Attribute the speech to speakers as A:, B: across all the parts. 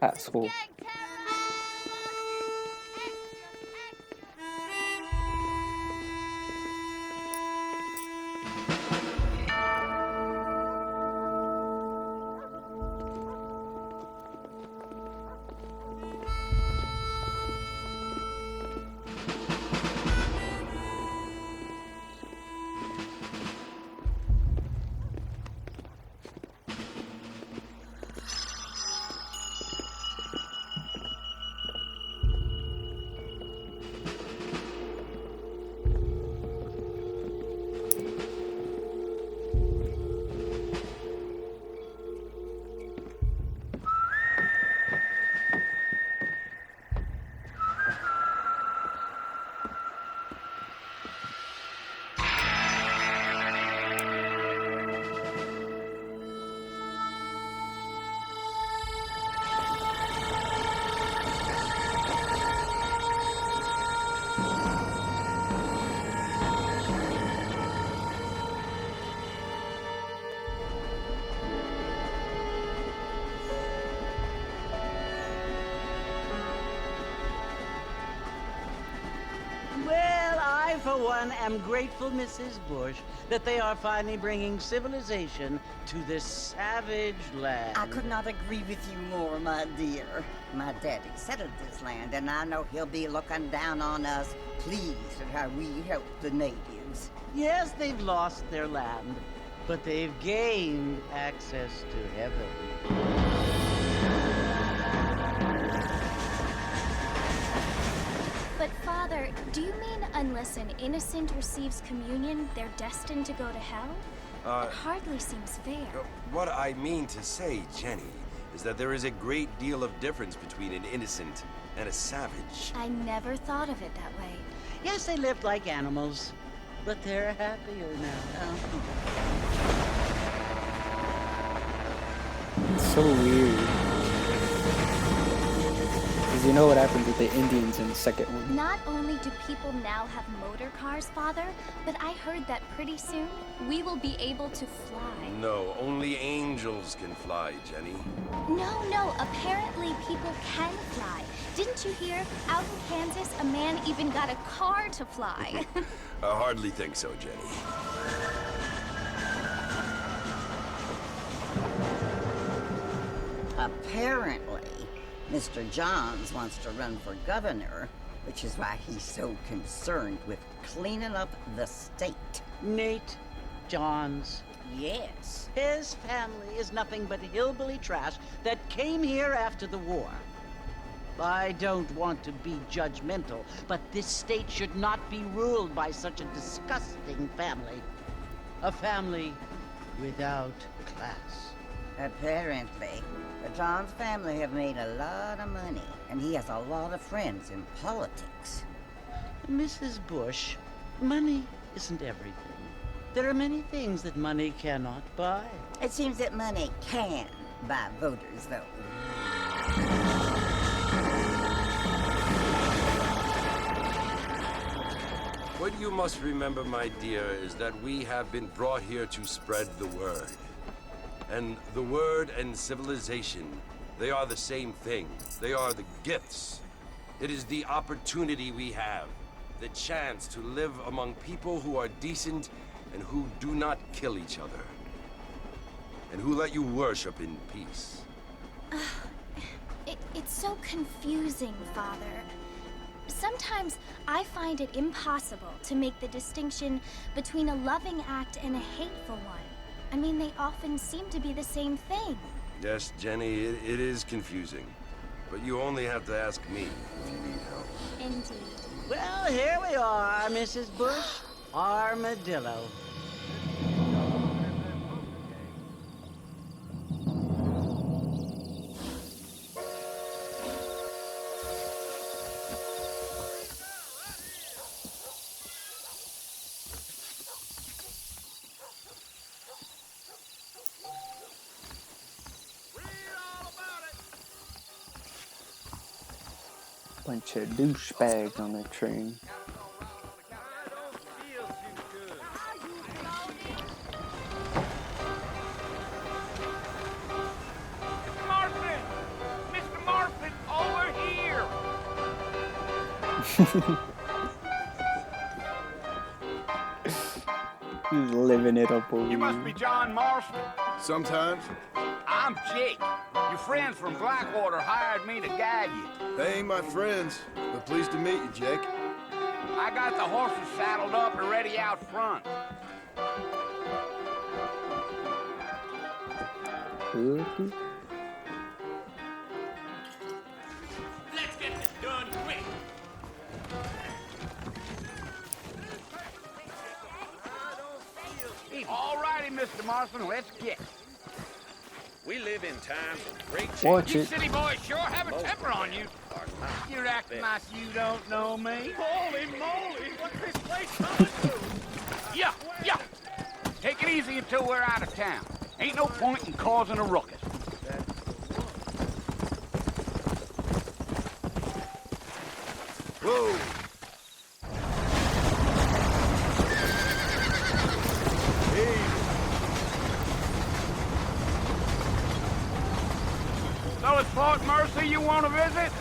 A: at school.
B: Well, I, for one, am grateful, Mrs. Bush, that they are finally bringing civilization to this savage land.
C: I could not agree with you more, my dear. My daddy settled this land, and I know he'll be looking down on us, pleased at how we help the natives.
B: Yes, they've lost their land, but they've gained access to heaven.
D: But Father, do you mean unless an innocent receives communion, they're destined to go to hell? It hardly seems fair.
E: What I mean to say, Jenny, is that there is a great deal of difference between an innocent and a savage.
D: I never thought of it that way.
B: Yes, they lived like animals, but they're happier now.
A: It's so weird. Because you know what happened with the Indians in the second one.
D: Not only do people now have motor cars, Father, but I heard that pretty soon we will be able to fly.
E: No, only angels can fly, Jenny.
D: No, apparently people can fly. Didn't you hear? Out in Kansas, a man even got a car to fly.
E: I hardly think so, Jenny.
C: Apparently, Mr. Johns wants to run for governor, which is why he's so concerned with cleaning up the state.
B: Nate Johns.
C: Yes.
B: His family is nothing but hillbilly trash that came here after the war. I don't want to be judgmental, but this state should not be ruled by such a disgusting family. A family without class.
C: Apparently, the Johns family have made a lot of money, and he has a lot of friends in politics.
B: Mrs. Bush, money isn't everything. There are many things that money cannot buy.
C: It seems that money can buy voters, though.
E: What you must remember, my dear, is that we have been brought here to spread the word. And the word and civilization, they are the same thing. They are the gifts. It is the opportunity we have, the chance to live among people who are decent and who do not kill each other. And who let you worship in peace.
D: It's so confusing, Father. Sometimes I find it impossible to make the distinction between a loving act and a hateful one. I mean, they often seem to be the same thing.
E: Yes, Jenny, it is confusing. But you only have to ask me if you need help.
D: Indeed.
B: Well, here we are, Mrs. Bush. Armadillo.
A: Bunch of douchebags on the train.
F: Mr.
A: He's living it up over
F: You must
A: here.
F: be John Marston.
G: Sometimes.
F: I'm Jake. Your friends from Blackwater hired me to guide you.
G: They ain't my friends, but pleased to meet you, Jake.
F: I got the horses saddled up and ready out front.
A: Cookie.
F: Let's get this done quick. All righty, Mr. Marston, let's get.
H: We live in times of great change.
A: Watch
F: You
A: it.
F: city boys sure have a temper on you.
H: Are not
F: You're acting like you don't know me.
H: Holy moly! What's this place coming to?
F: Yeah. Take it easy until we're out of town. Ain't no point in causing a ruckus.
G: Whoa! Hey,
F: So it's Fort Mercy you want to visit?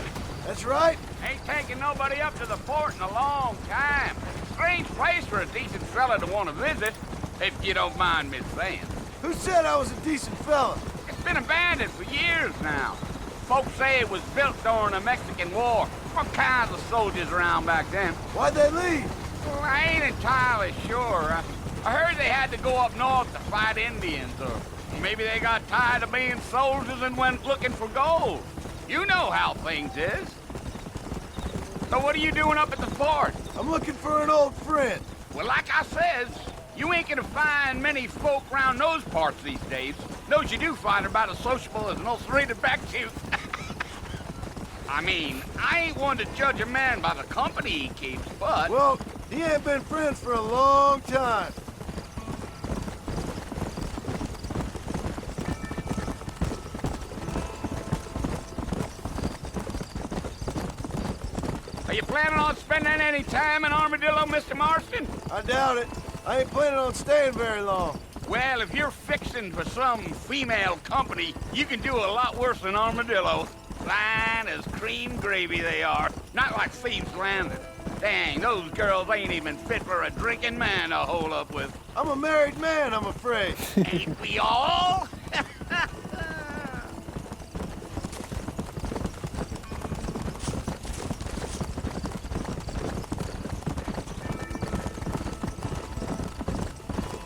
G: that's right.
F: Ain't taking nobody up to the fort in a long time. Strange place for a decent fella to want to visit, if you don't mind me saying.
G: Who said I was a decent fella?
F: It's been abandoned for years now. Folks say it was built during the Mexican War. What kinds of soldiers around back then?
G: Why'd they leave?
F: Well, I ain't entirely sure. I heard they had to go up north to fight Indians, or maybe they got tired of being soldiers and went looking for gold. You know how things is. So what are you doing up at the fort?
G: I'm looking for an old friend.
F: Well, like I says, you ain't gonna find many folk round those parts these days. Those you do find are about as sociable as an ulcerated back tooth. I mean, I ain't one to judge a man by the company he keeps, but...
G: Well, he ain't been friends for a long time.
F: Are you planning on spending any time in Armadillo, Mr. Marston?
G: I doubt it. I ain't planning on staying very long.
F: Well, if you're fixing for some female company, you can do a lot worse than Armadillo. Fine as cream gravy they are. Not like Thieves' Landing. Dang, those girls ain't even fit for a drinking man to hole up with.
G: I'm a married man, I'm afraid.
F: Ain't we all?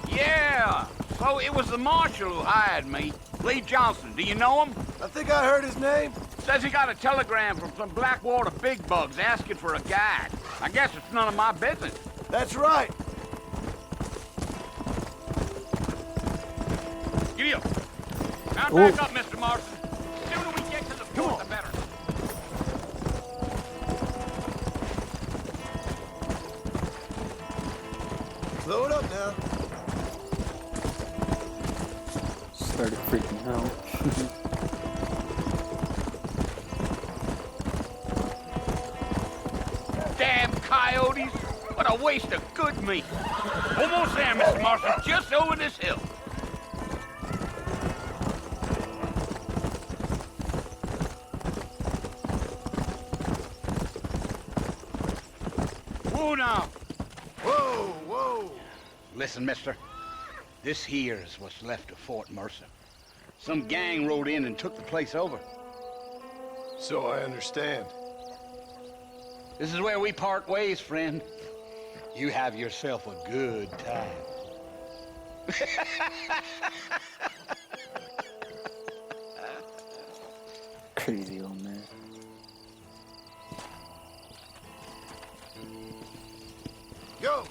F: Yeah, so it was the marshal who hired me. Lee Johnson, do you know him?
G: I think I heard his name.
F: Says he got a telegram from some Blackwater big bugs asking for a guide. I guess it's none of my business.
G: That's right.
F: Giddy up. Now
A: Ooh.
F: back up, Mr. Marston. The sooner we get to the
G: Come
F: fort,
G: on.
F: the better.
G: Slow it up now.
A: Started freaking out.
F: Damn coyotes. What a waste of good meat. Almost there, Mr. Marston. Just over this hill. Whoa now.
G: Whoa, whoa.
F: Listen, mister. This here is what's left of Fort Mercer. Some gang rode in and took the place over.
G: So I understand.
F: This is where we part ways, friend. You have yourself a good time.
A: Crazy old man.
G: Go.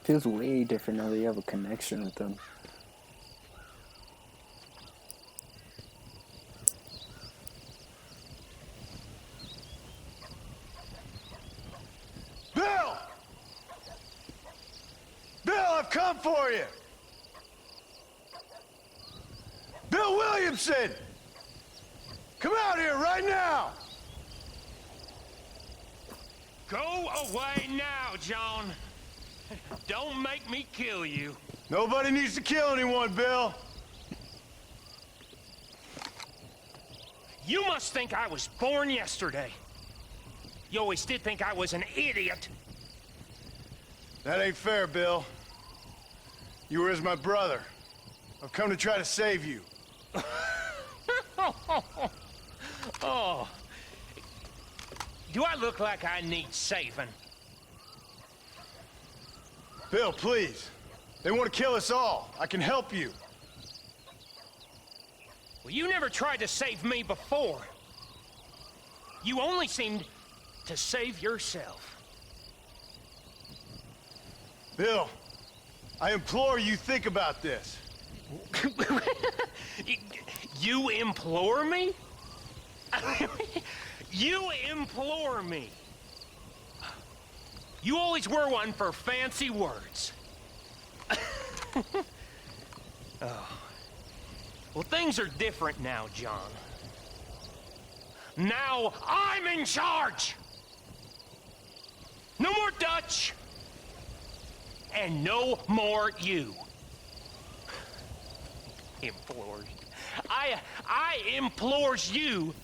A: Feels way different now that you have a connection with them.
G: Bill! Bill, I've come for you! Bill Williamson! Come out here right now!
H: Go away now, John. Don't make me kill you.
G: Nobody needs to kill anyone, Bill.
H: You must think I was born yesterday. You always did think I was an idiot.
G: That ain't fair, Bill. You were as my brother. I've come to try to save you.
H: Oh. Do I look like I need saving?
G: Bill, please. They want to kill us all. I can help you.
H: Well, you never tried to save me before. You only seemed to save yourself.
G: Bill, I implore you think about this.
H: You implore me? You implore me. You always were one for fancy words. Oh. Well, things are different now, John. Now I'm in charge! No more Dutch! And no more you. Implores. I implores you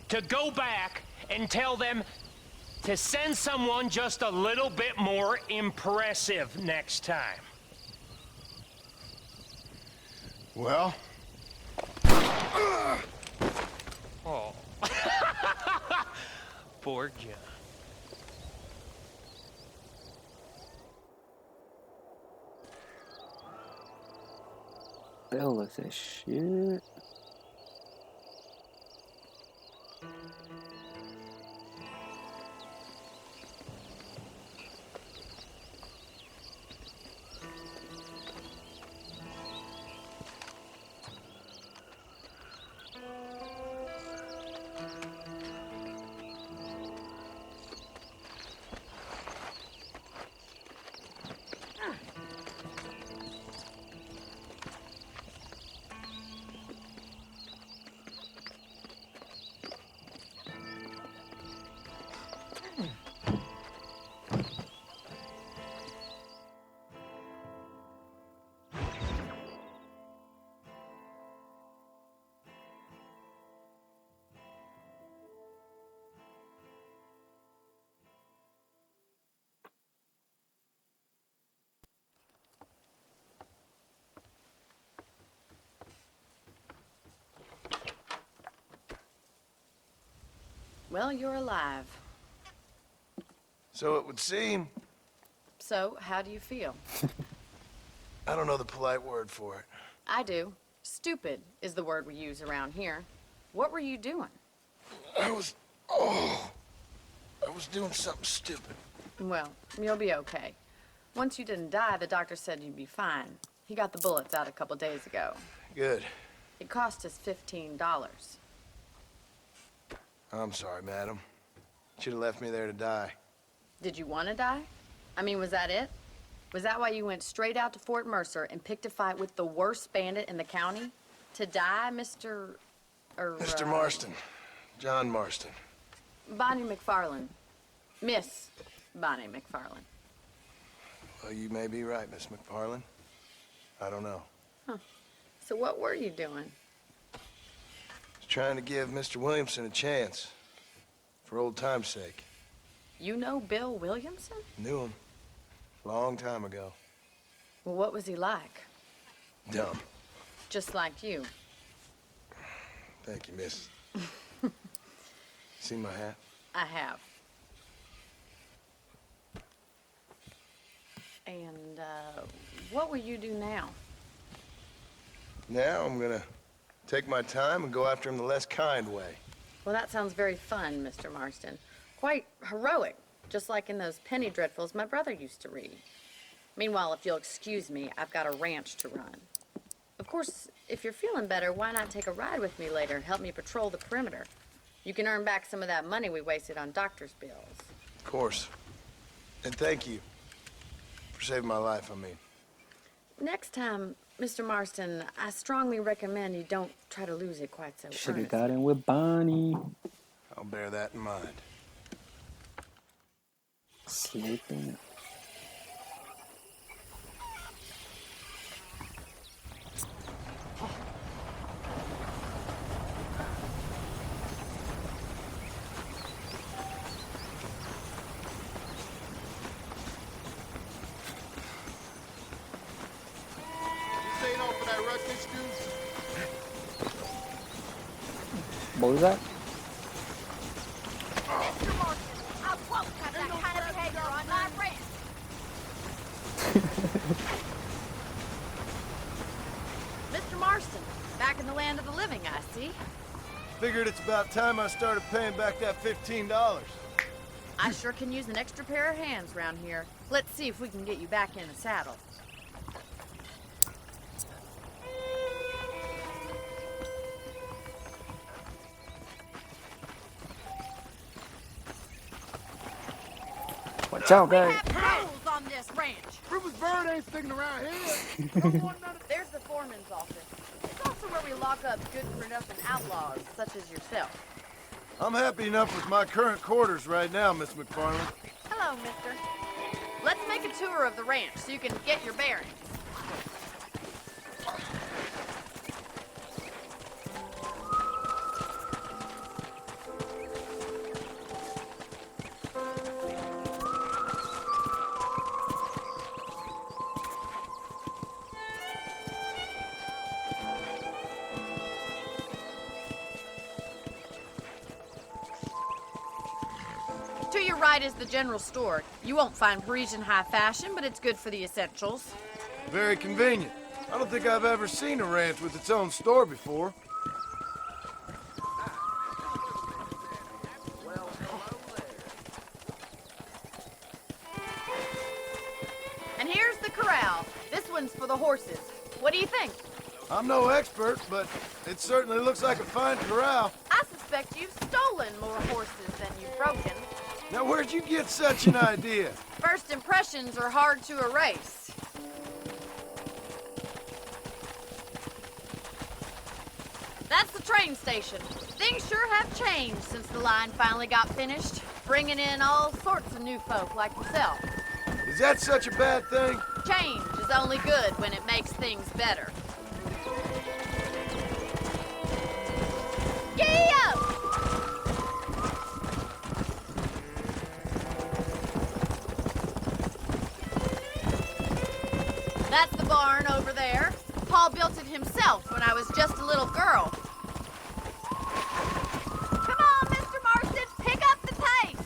H: to go back and tell them to send someone just a little bit more impressive next time.
G: Well?
H: Oh. Poor John.
A: Bill is a shit.
I: Well, you're alive.
G: So it would seem.
I: So, how do you feel?
G: I don't know the polite word for it.
I: I do. Stupid is the word we use around here. What were you doing?
G: I was doing something stupid.
I: Well, you'll be okay. Once you didn't die, the doctor said you'd be fine. He got the bullets out a couple days ago.
G: Good.
I: It cost us $15.
G: I'm sorry, madam. Should have left me there to die.
I: Did you want to die? I mean, was that it? Was that why you went straight out to Fort Mercer and picked a fight with the worst bandit in the county? To die, Mr.
G: Mr. Marston. John Marston.
I: Bonnie McFarland. Miss Bonnie McFarland.
G: Well, you may be right, Miss McFarland. I don't know.
I: So what were you doing?
G: Just trying to give Mr. Williamson a chance. For old time's sake.
I: You know Bill Williamson?
G: Knew him. Long time ago.
I: Well, what was he like?
G: Dumb.
I: Just like you.
G: Thank you, miss. See my hat?
I: I have. And, what will you do now?
G: Now I'm gonna take my time and go after him the less kind way.
I: Well, that sounds very fun, Mr. Marston. Quite heroic, just like in those penny dreadfuls my brother used to read. Meanwhile, if you'll excuse me, I've got a ranch to run. Of course, if you're feeling better, why not take a ride with me later and help me patrol the perimeter? You can earn back some of that money we wasted on doctor's bills.
G: Of course. And thank you for saving my life, I mean.
I: Next time, Mr. Marston, I strongly recommend you don't try to lose it quite so
A: Should have
I: earnestly.
A: got in with Bonnie.
G: I'll bear that in mind.
A: Sleeping. What was that?
I: Mr. Marston, I won't have that kind of behavior on my ranch. Mr. Marston, back in the land of the living, I see.
G: Figured it's about time I started paying back that $15.
I: I sure can use an extra pair of hands around here. Let's see if we can get you back in the saddle.
A: Watch out,
I: We
A: guys.
I: have rules on this ranch.
G: Rufus Bird ain't sticking around here.
I: There's the foreman's office. It's also where we lock up good-for-nothing outlaws, such as yourself.
G: I'm happy enough with my current quarters right now, Miss McFarland.
I: Hello, mister. Let's make a tour of the ranch so you can get your bearings. To your right is the general store. You won't find Parisian high fashion, but it's good for the essentials.
G: Very convenient. I don't think I've ever seen a ranch with its own store before.
I: And here's the corral. This one's for the horses. What do you think?
G: I'm no expert, but it certainly looks like a fine corral.
I: I suspect you've stolen more horses than you've broken.
G: Now, where'd you get such an idea?
I: First impressions are hard to erase. That's the train station. Things sure have changed since the line finally got finished, bringing in all sorts of new folk like yourself.
G: Is that such a bad thing?
I: Change is only good when it makes things better. Giddy up! That's the barn over there. Paul built it himself when I was just a little girl. Come on, Mr. Marston, pick up the pace.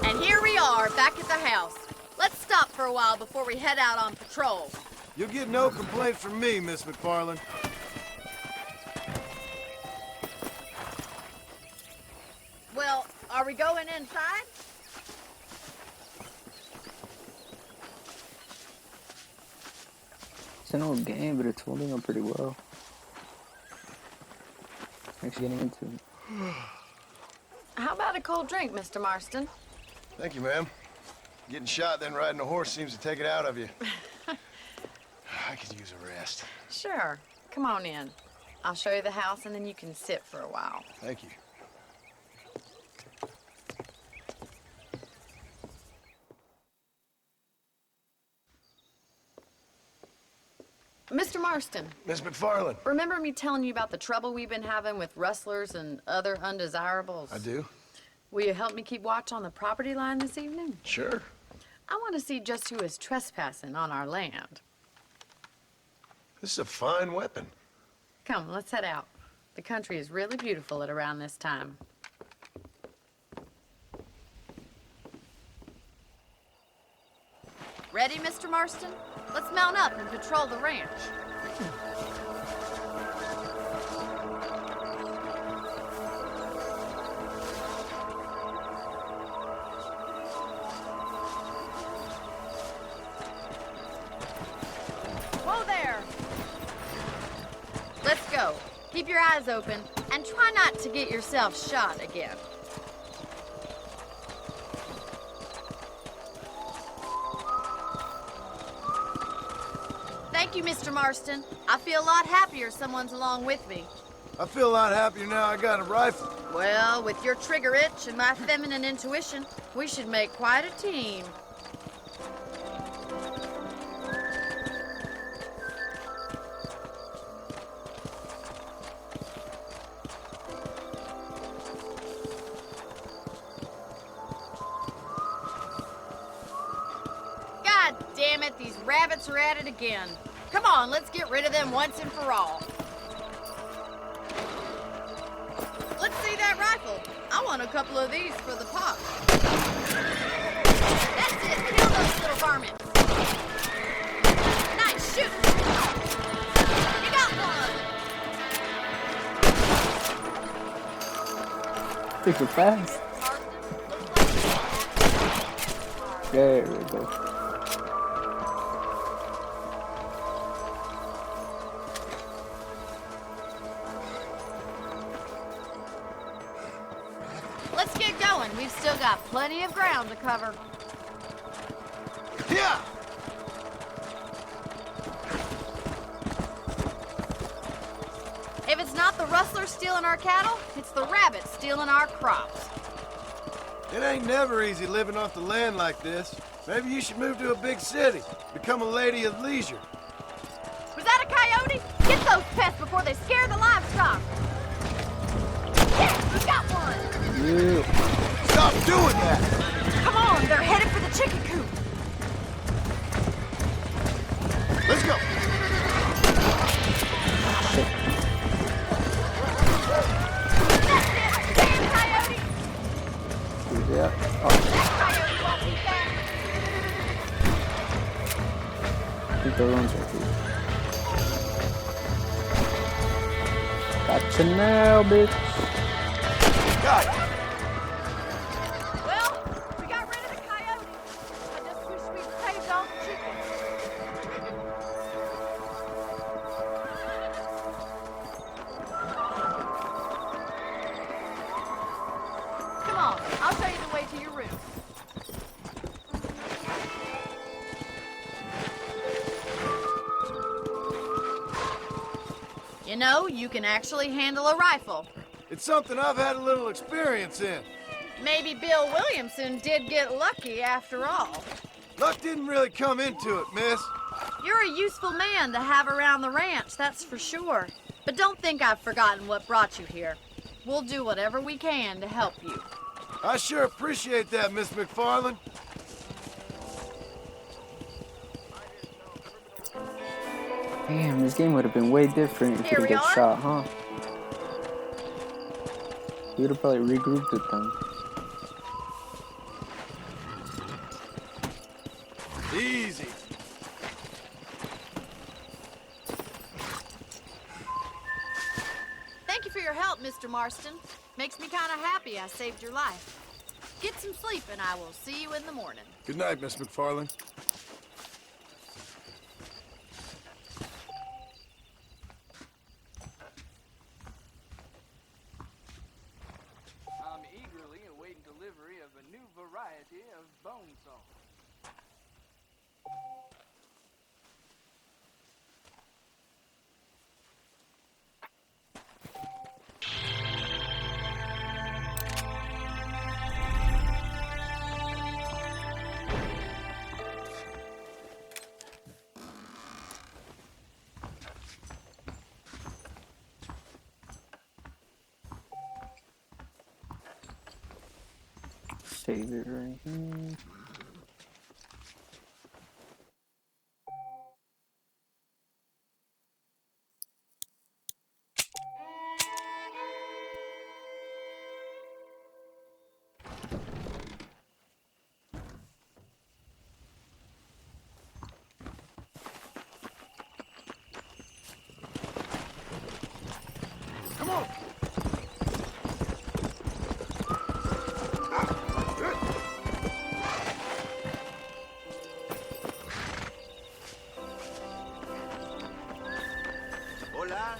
I: And here we are, back at the house. Let's stop for a while before we head out on patrol.
G: You'll get no complaint from me, Miss McFarland.
I: Well, are we going inside?
A: It's an old game, but it's holding up pretty well. Actually getting into it.
I: How about a cold drink, Mr. Marston?
G: Thank you, ma'am. Getting shot, then riding a horse seems to take it out of you. I could use a rest.
I: Sure. Come on in. I'll show you the house, and then you can sit for a while.
G: Thank you.
I: Mr. Marston,
G: Miss McFarland.
I: remember me telling you about the trouble we've been having with rustlers and other undesirables?
G: I do.
I: Will you help me keep watch on the property line this evening?
G: Sure.
I: I want to see just who is trespassing on our land.
G: This is a fine weapon.
I: Come, let's head out. The country is really beautiful at around this time. Ready, Mr. Marston? Let's mount up and patrol the ranch. Whoa there! Let's go. Keep your eyes open and try not to get yourself shot again. Thank you, Mr. Marston. I feel a lot happier someone's along with me.
G: I feel a lot happier now I got a rifle.
I: Well, with your trigger itch and my feminine intuition, we should make quite a team. God damn it, these rabbits are at it again. Come on, let's get rid of them once and for all. Let's see that rifle. I want a couple of these for the pop. That's it, kill those little varmints. Nice shoot. You got one.
A: Super fast. There we go.
I: Let's get going. We've still got plenty of ground to cover.
G: Yeah!
I: If it's not the rustlers stealing our cattle, it's the rabbits stealing our crops.
G: It ain't never easy living off the land like this. Maybe you should move to a big city. Become a lady of leisure.
I: Was that a coyote? Get those pests before they scare the livestock. Yes, we got one.
A: Yeah.
G: Stop doing that!
I: Come on, they're headed for the chicken coop.
G: Let's go!
I: That's it, damn coyote.
A: Yeah. Oh,
I: That coyote won't be back.
A: I think they're ones right here. Gotcha now, bitch.
G: Got it!
I: Well, we got rid of the coyote. I just wish we'd saved all the chickens. Come on, I'll show you the way to your room. You know, you can actually handle a rifle.
G: It's something I've had a little experience in.
I: Maybe Bill Williamson did get lucky after all.
G: Luck didn't really come into it, miss.
I: You're a useful man to have around the ranch, that's for sure. But don't think I've forgotten what brought you here. We'll do whatever we can to help you.
G: I sure appreciate that, Miss McFarland.
A: Damn, this game would have been way different if
I: Here
A: you
I: we
A: didn't get
I: are.
A: shot, huh? You would have probably regrouped with them.
G: Easy.
I: Thank you for your help, Mr. Marston. Makes me kind of happy I saved your life. Get some sleep and I will see you in the morning.
G: Good night, Miss McFarland.
J: I'm eagerly awaiting delivery of a new variety of bone saw.
A: Save it right here.
G: Come on!
E: Hola.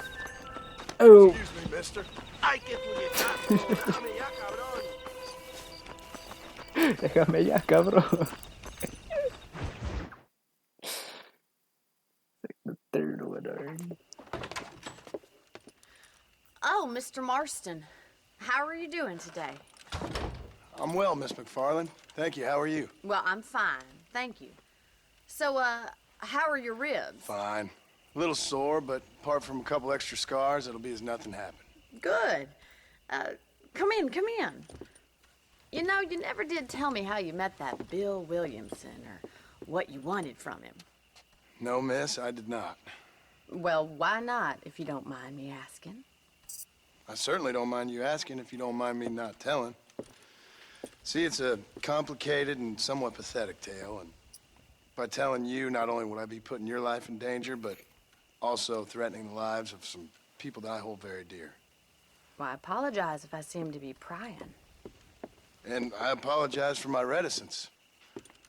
A: Oh!
G: Excuse me, mister.
E: Ay, qué puñetazo. Déjame ya, cabrón.
A: Déjame ya, cabrón. Like the third one already.
I: Oh, Mr. Marston. how are you doing today?
G: I'm well, Miss McFarland. Thank you. How are you?
I: Well, I'm fine, thank you. So, how are your ribs?
G: Fine. A little sore, but apart from a couple extra scars, it'll be as nothing happened.
I: Good. Come in, come in. You know, you never did tell me how you met that Bill Williamson or what you wanted from him.
G: No, miss, I did not.
I: Well, why not, if you don't mind me asking?
G: I certainly don't mind you asking if you don't mind me not telling. See, it's a complicated and somewhat pathetic tale, and by telling you, not only would I be putting your life in danger, but also threatening the lives of some people that I hold very dear.
I: Well, I apologize if I seem to be prying.
G: And I apologize for my reticence.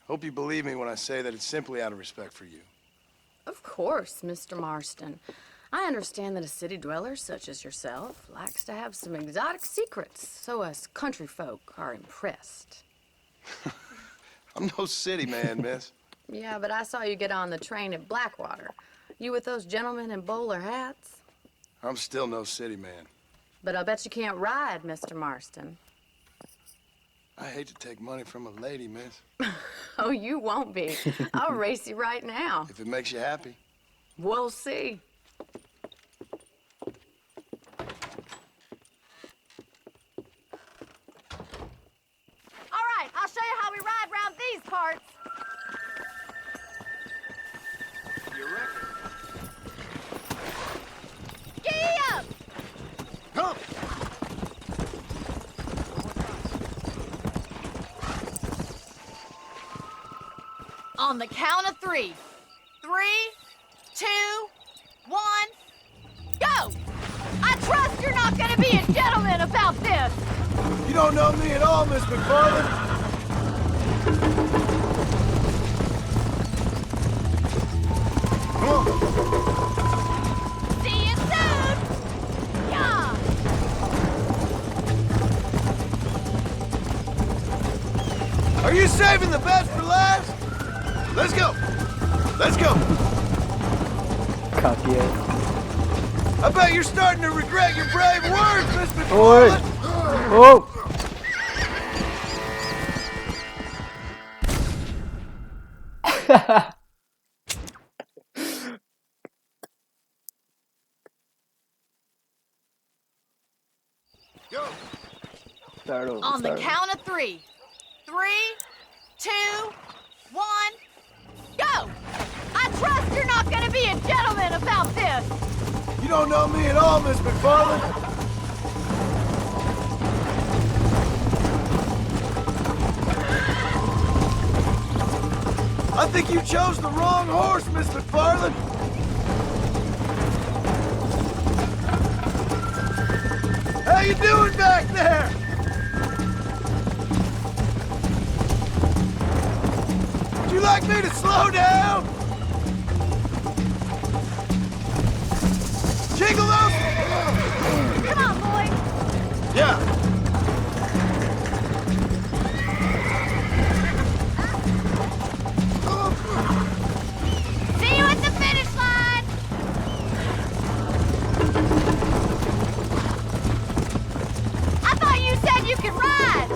G: Hope you believe me when I say that it's simply out of respect for you.
I: Of course, Mr. Marston. I understand that a city dweller such as yourself likes to have some exotic secrets, so us country folk are impressed.
G: I'm no city man, miss.
I: Yeah, but I saw you get on the train at Blackwater. You with those gentlemen in bowler hats?
G: I'm still no city man.
I: But I'll bet you can't ride, Mr. Marston.
G: I hate to take money from a lady, miss.
I: Oh, you won't be. I'll race you right now.
G: If it makes you happy.
I: We'll see. All right, I'll show you how we ride round these parts.
F: You reckon?
I: Giddy up!
G: Come!
I: On the count of 3. 3, 2, 1, go! I trust you're not gonna be a gentleman about this!
G: You don't know me at all, Miss McFarland. Come on.
I: See you soon! Yeah!
G: Are you saving the best for last? Let's go. Let's go.
A: Cocky ass.
G: I bet you're starting to regret your brave words, Miss
A: Oi!
G: McFarland.
A: Oh!
G: Go.
A: Start over.
I: On the
A: start over.
I: count of 3. 3, 2, 1, go! I trust you're not gonna be a gentleman about this!
G: You don't know me at all, Miss McFarland. I think you chose the wrong horse, Miss McFarland. How you doing back there? Would you like me to slow down? Jiggle up!
I: Come on, boy!
G: Yeah.
I: See you at the finish line! I thought you said you could ride!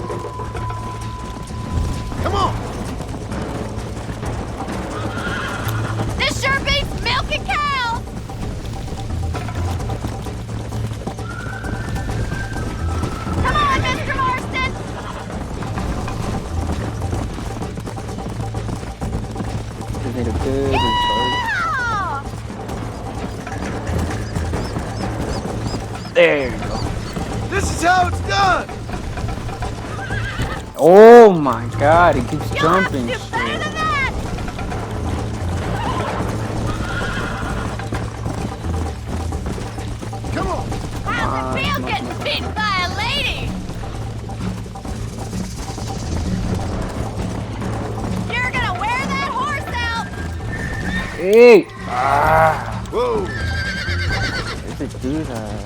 G: Come on.
I: This sure beats milking cows! Come on, Mr. Marston!
A: Just need a good recharge.
I: Yeah!
A: There you go.
G: This is how it's done.
A: Oh my god, it keeps
I: You'll
A: jumping.
I: have to do better
A: shit.
I: than that!
G: Come on.
I: How's it feel
A: come on,
I: getting
A: come on.
I: beaten by a lady? You're gonna wear that horse out!
A: Hey! Ah!
G: Whoa.
A: Where's it do that?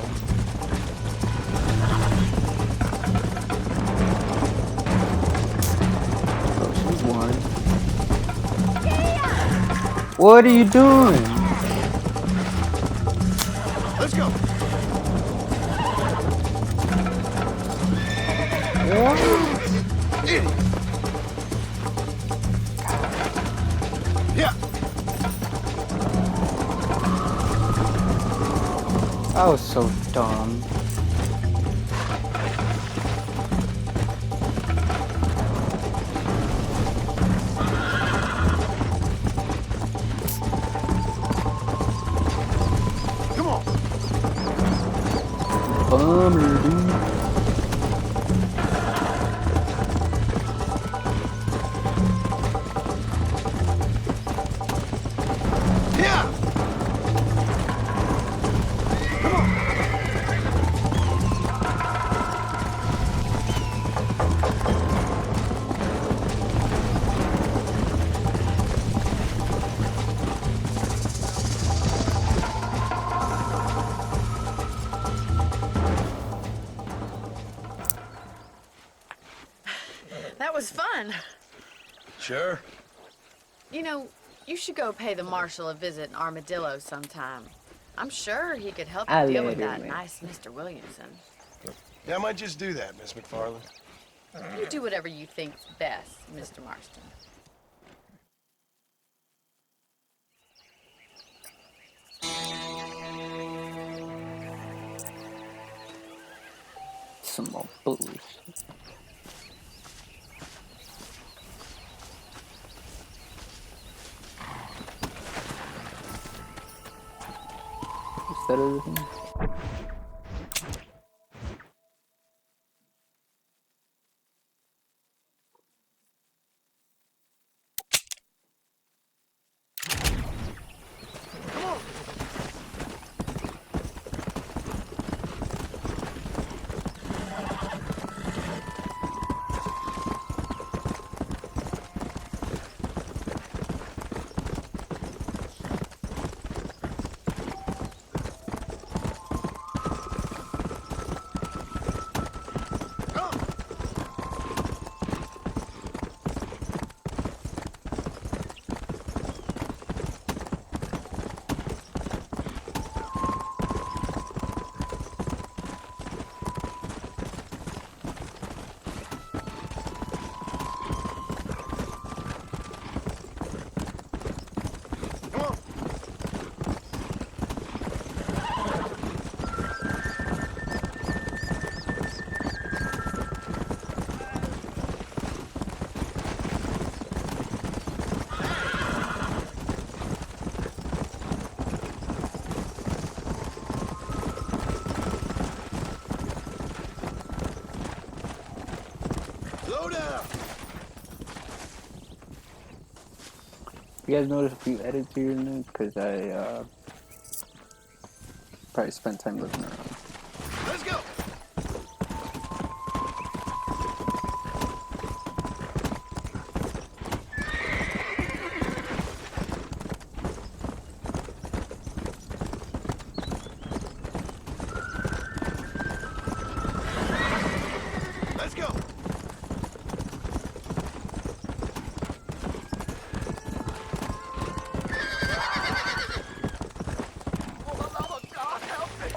A: Oh, she's one. What are you doing?
G: Let's go. Idiot. Yeah.
A: I was so dumb.
G: Come on.
A: Bummer, dude.
G: Yeah. Come on.
I: That was fun.
G: Sure.
I: You know, you should go pay the marshal a visit in Armadillo sometime. I'm sure he could help you deal with that nice Mr. Williamson.
G: Yeah, I might just do that, Miss McFarland.
I: You do whatever you think's best, Mr. Marston.
A: Some more bullshit. Is that everything?
G: Slow down.
A: You guys notice a few edits here and there? Because I probably spent time looking around.
G: Let's go. Let's go.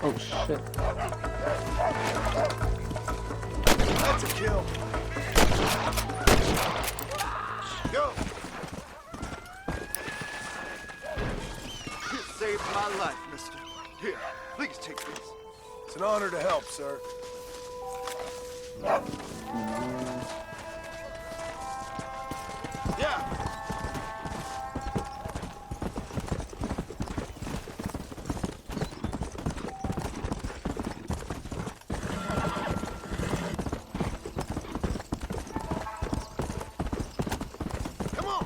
A: Oh shit.
G: That's a kill. Go.
K: You saved my life, mister. Here, please take this.
G: It's an honor to help, sir. Yeah. Come on.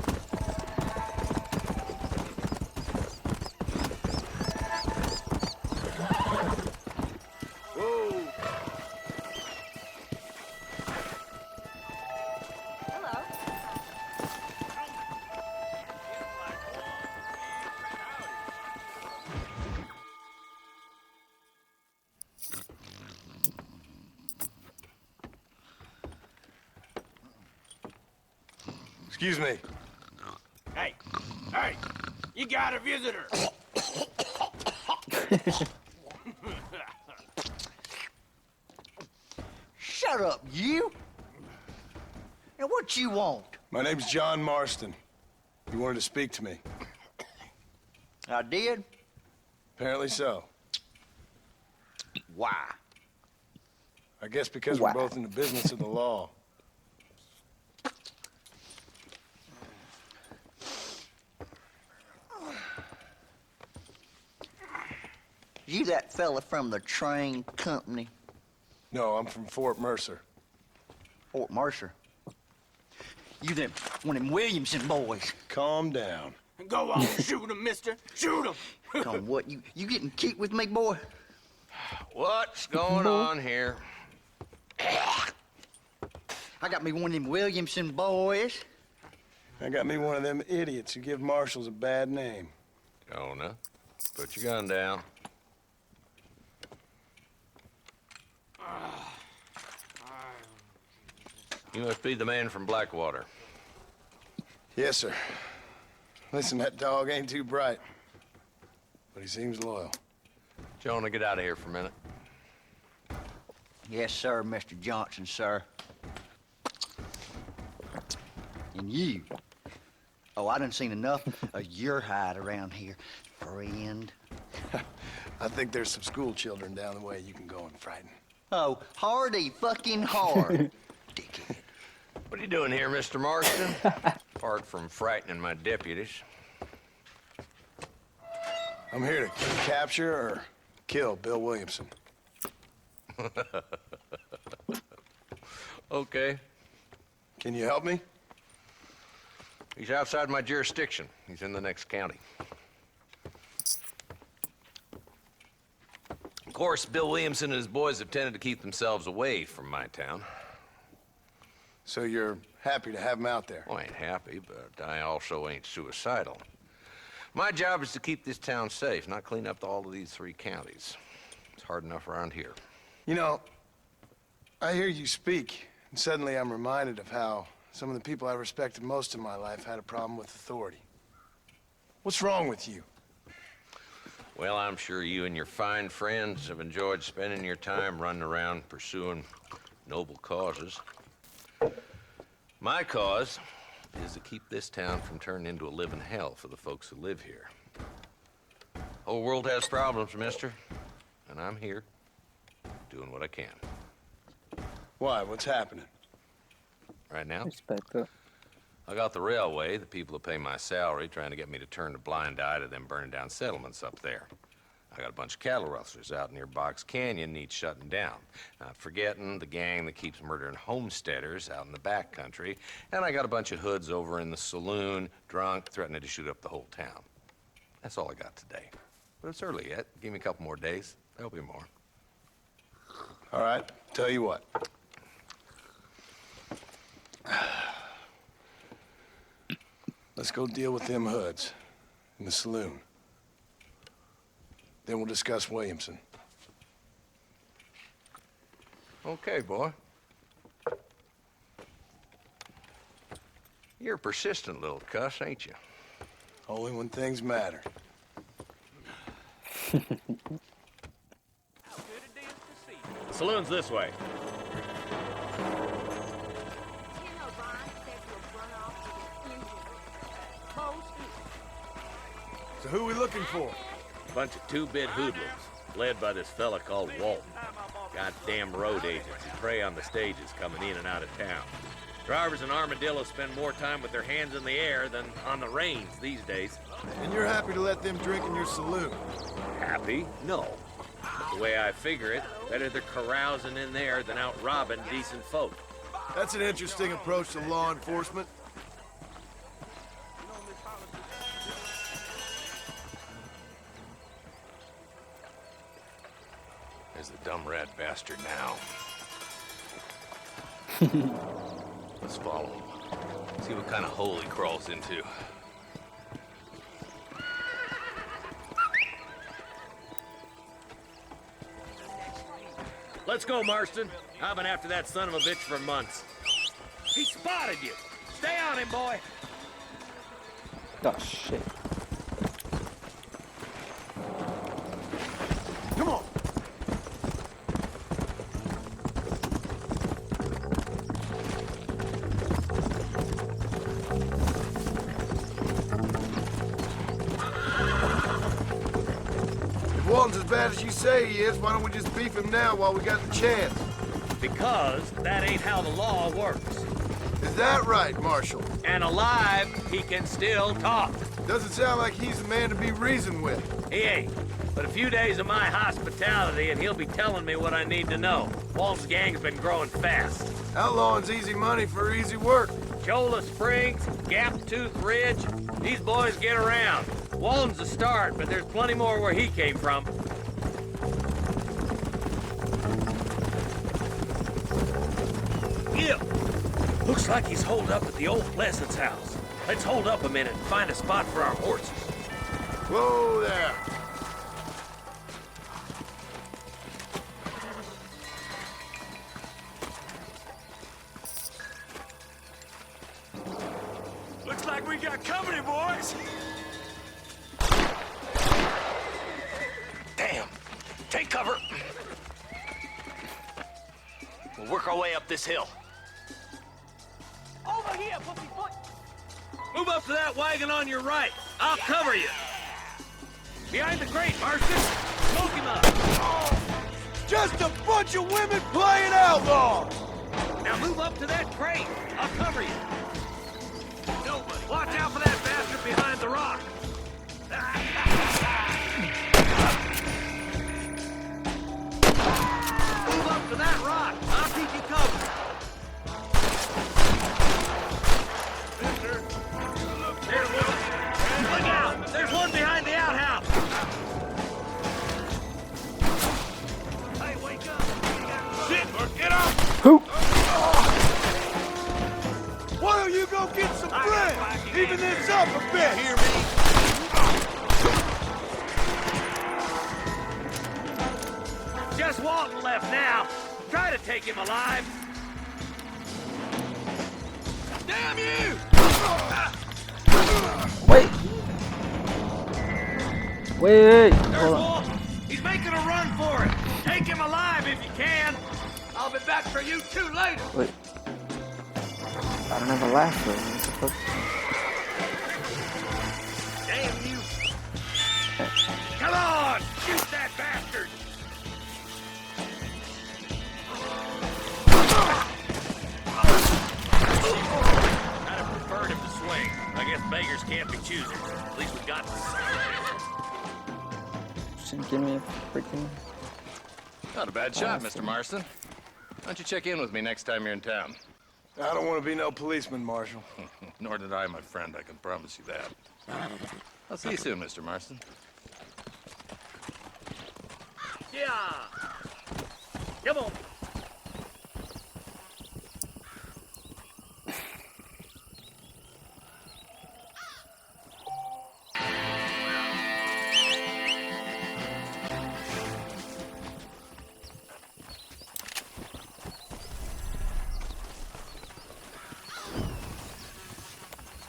G: Whoa. Excuse me.
F: Hey, hey, you got a visitor.
K: Shut up, you! Now, what you want?
G: My name's John Marston. You wanted to speak to me.
K: I did?
G: Apparently so.
K: Why?
G: I guess because we're both in the business of the law.
K: You that fella from the train company?
G: No, I'm from Fort Mercer.
K: Fort Mercer? You them, one of them Williamson boys.
G: Calm down.
L: Go on, shoot him, mister. Shoot him.
K: Come on, what, you getting kicked with me, boy?
F: What's going on here?
K: I got me one of them Williamson boys.
G: I got me one of them idiots who give marshals a bad name.
F: Jonah, put your gun down. You must be the man from Blackwater.
G: Yes, sir. Listen, that dog ain't too bright, but he seems loyal.
F: Jonah, get out of here for a minute.
K: Yes, sir, Mr. Johnson, sir. And you. Oh, I done seen enough of your hide around here, friend.
G: I think there's some school children down the way you can go and frighten.
K: Oh, hardy fucking hard. Dickhead.
F: What are you doing here, Mr. Marston? Apart from frightening my deputies.
G: I'm here to capture or kill Bill Williamson.
F: Okay.
G: Can you help me?
F: He's outside my jurisdiction. He's in the next county. Of course, Bill Williamson and his boys have tended to keep themselves away from my town.
G: So you're happy to have him out there?
F: Well, I ain't happy, but I also ain't suicidal. My job is to keep this town safe, not clean up all of these 3 counties. It's hard enough around here.
G: You know, I hear you speak, and suddenly I'm reminded of how some of the people I respected most in my life had a problem with authority. What's wrong with you?
F: Well, I'm sure you and your fine friends have enjoyed spending your time running around pursuing noble causes. My cause is to keep this town from turning into a living hell for the folks who live here. Whole world has problems, mister, and I'm here doing what I can.
G: Why? What's happening?
F: Right now,
A: Respectful.
F: I got the railway, the people who pay my salary, trying to get me to turn a blind eye to them burning down settlements up there. I got a bunch of cattle rustlers out near Box Canyon needs shutting down. Not forgetting the gang that keeps murdering homesteaders out in the back country. And I got a bunch of hoods over in the saloon, drunk, threatening to shoot up the whole town. That's all I got today. But it's early yet. Give me a couple more days. There'll be more.
G: All right, tell you what. Let's go deal with them hoods in the saloon. Then we'll discuss Williamson.
F: Okay, boy. You're a persistent little cuss, ain't you?
G: Only when things matter.
F: The saloon's this way.
G: So who are we looking for?
F: Bunch of 2-bit hoodlums, led by this fella called Walton. Goddamn road agents who prey on the stages coming in and out of town. Drivers in Armadillo spend more time with their hands in the air than on the reins these days.
G: And you're happy to let them drink in your saloon?
F: Happy? No. But the way I figure it, better they're carousing in there than out robbing decent folk.
G: That's an interesting approach to law enforcement.
F: There's the dumb rat bastard now. Let's follow him. See what kind of hole he crawls into. Let's go, Marston. I've been after that son of a bitch for months. He spotted you. Stay on him, boy.
A: Oh, shit.
G: Come on. Walton's as bad as you say he is, why don't we just beef him now while we got the chance?
M: Because that ain't how the law works.
G: Is that right, Marshal?
M: And alive, he can still talk.
G: Doesn't sound like he's the man to be reasoned with.
M: He ain't. But a few days of my hospitality and he'll be telling me what I need to know. Walton's gang's been growing fast.
G: Outlawing's easy money for easy work.
M: Cholla Springs, Gap Tooth Ridge, these boys get around. Walton's the start, but there's plenty more where he came from. Yeah. Looks like he's holed up at the old Pleasance house. Let's hold up a minute and find a spot for our horses.
G: Whoa there.
L: Looks like we got company, boys. Damn. Take cover. We'll work our way up this hill.
J: Over here, pussyfoot.
M: Move up to that wagon on your right. I'll cover you. Behind the crate, Marston. Smoke him up.
G: Oh, just a bunch of women playing outlaw.
M: Now move up to that crate. I'll cover you. Nobody. Watch out for that bastard behind the rock. Move up to that rock. I'll keep you covered. There's one. Look out! There's one behind the outhouse. Hey, wake up!
L: Shit, get up!
A: Who?
G: Why don't you go get some bread? Even this up a bit.
L: Hear me?
M: Just Walton left now. Try to take him alive.
L: Damn you!
A: Wait. Wait.
M: There's
A: Hold on.
M: Walton. He's making a run for it. Take him alive if you can.
L: I'll be back for you two later.
A: Wait. I don't have a lasso. What the fuck?
M: Damn you. Come on! Shoot that bastard! I'd have preferred him to swing. I guess beggars can't be choosers. At least we got this.
A: Just give me a freaking...
N: Not a bad shot, Mr. Marston. Why don't you check in with me next time you're in town?
G: I don't want to be no policeman, Marshal.
N: Nor did I, my friend. I can promise you that. I'll see you soon, Mr. Marston.
M: Yeah! Come on!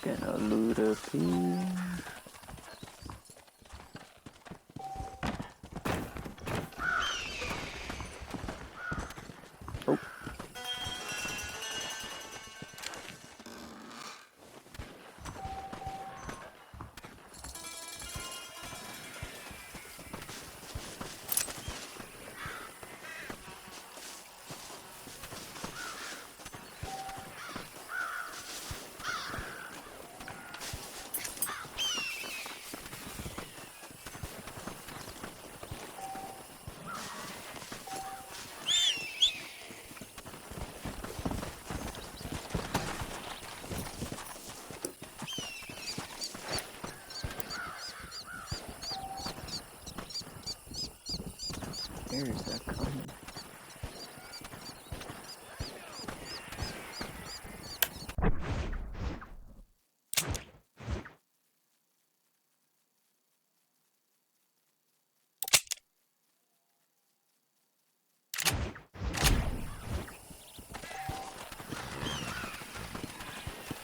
A: Gonna loot up here. Oh. Where is that coming?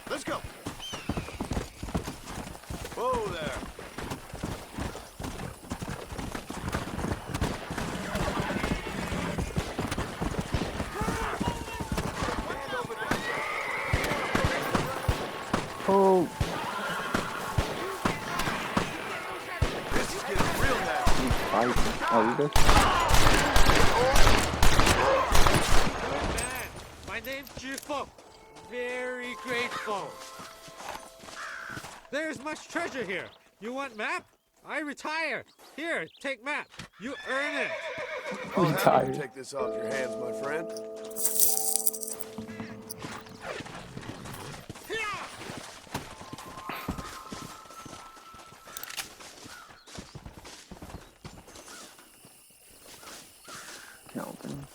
G: Let's go. Whoa there.
A: fight. Oh, you good?
O: Man, my name's Jifo. Very grateful. There's much treasure here. You want map? I retire. Here, take map. You earn it.
G: I'll have you take this off your hands, my friend.
A: Can't open.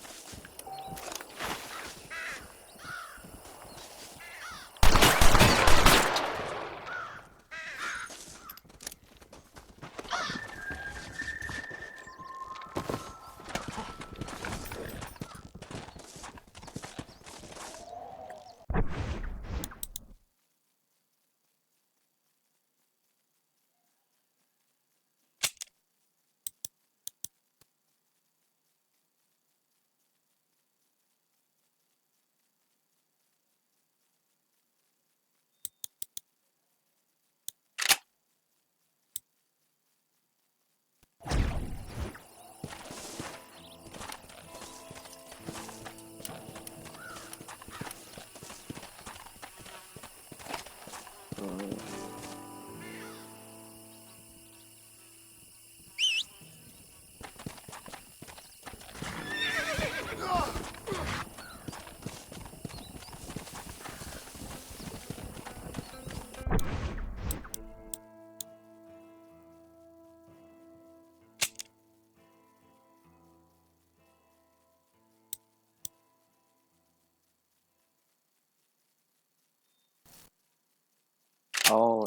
A: Oh,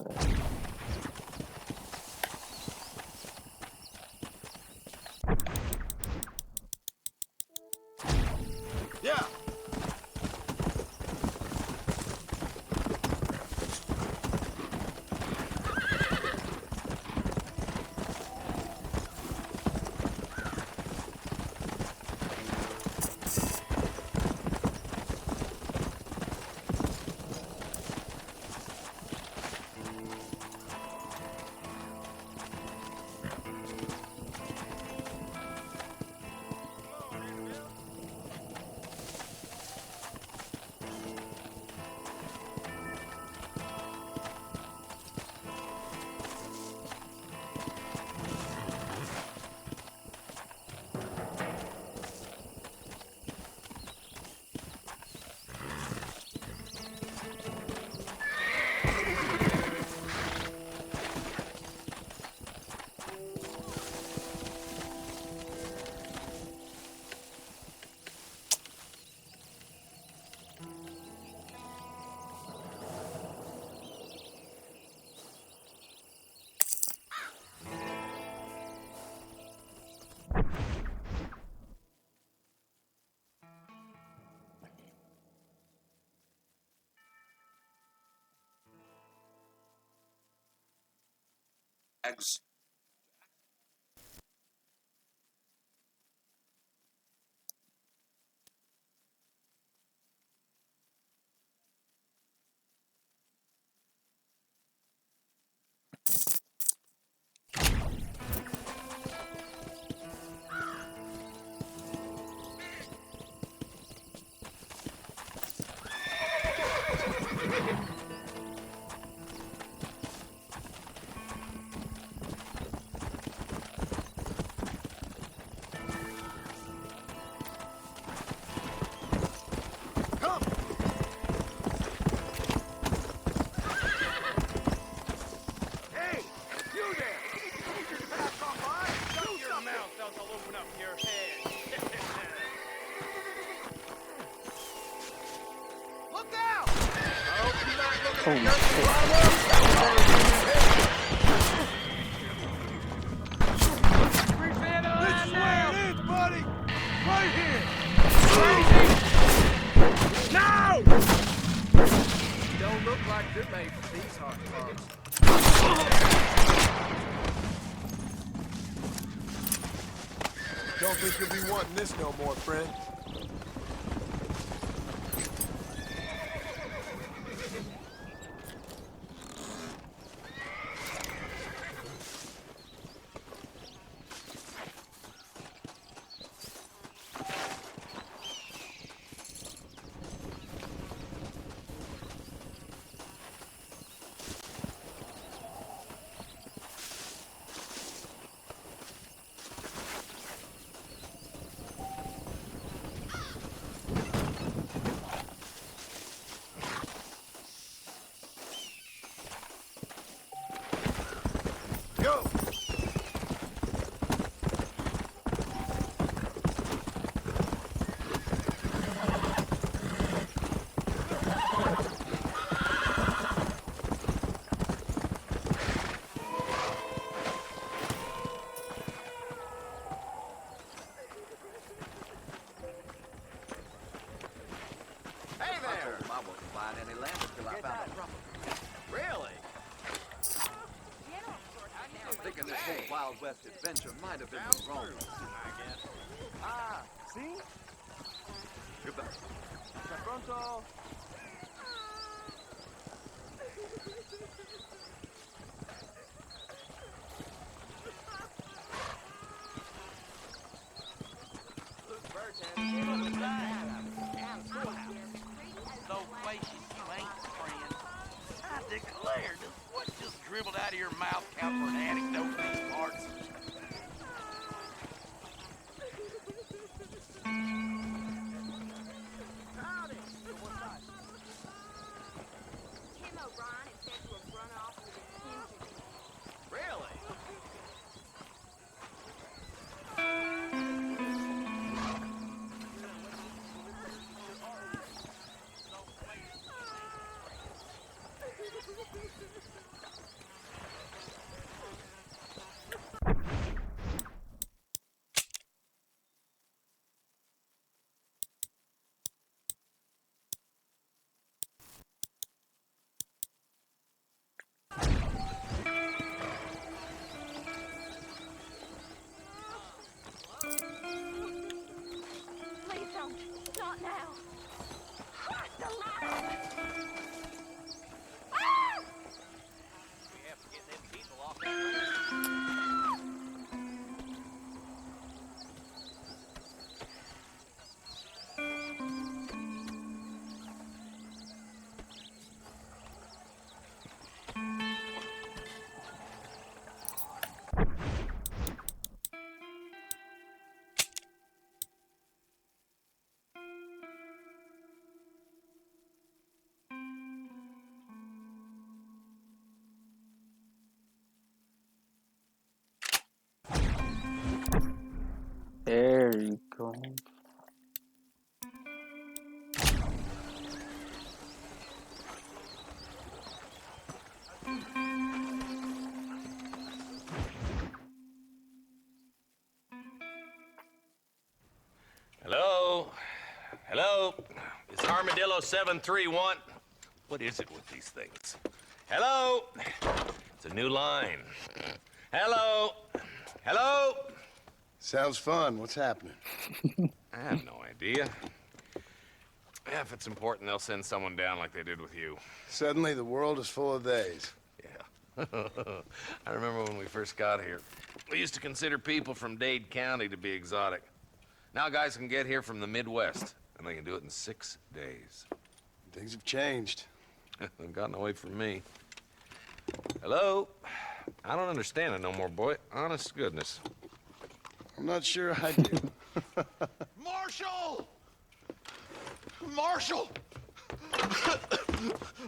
G: yeah.
E: Eggs.
G: Don't think you'll be wanting this no more, friend.
P: Wild West adventure might have been the wrong one, I guess. Ah, see? Goodbye. Hasta pronto.
L: Those places you ain't friend. I declare, does what just dribbled out of your mouth count for an anecdote in these parts?
Q: Tim O'Brien is said to have run off with his engine.
L: Really?
Q: Please don't. Not now. Christ alive! Ah!
L: We have to get them people off that road.
A: There you go.
M: Hello? Hello? It's Armadillo 731. What is it with these things? Hello? It's a new line. Hello? Hello?
G: Sounds fun. What's happening?
M: I have no idea. Yeah, if it's important, they'll send someone down like they did with you.
G: Suddenly, the world is full of theys.
M: Yeah. I remember when we first got here. We used to consider people from Dade County to be exotic. Now guys can get here from the Midwest, and they can do it in 6 days.
G: Things have changed.
M: They've gotten away from me. Hello? I don't understand it no more, boy. Honest to goodness.
G: I'm not sure I do.
L: Marshal! Marshal!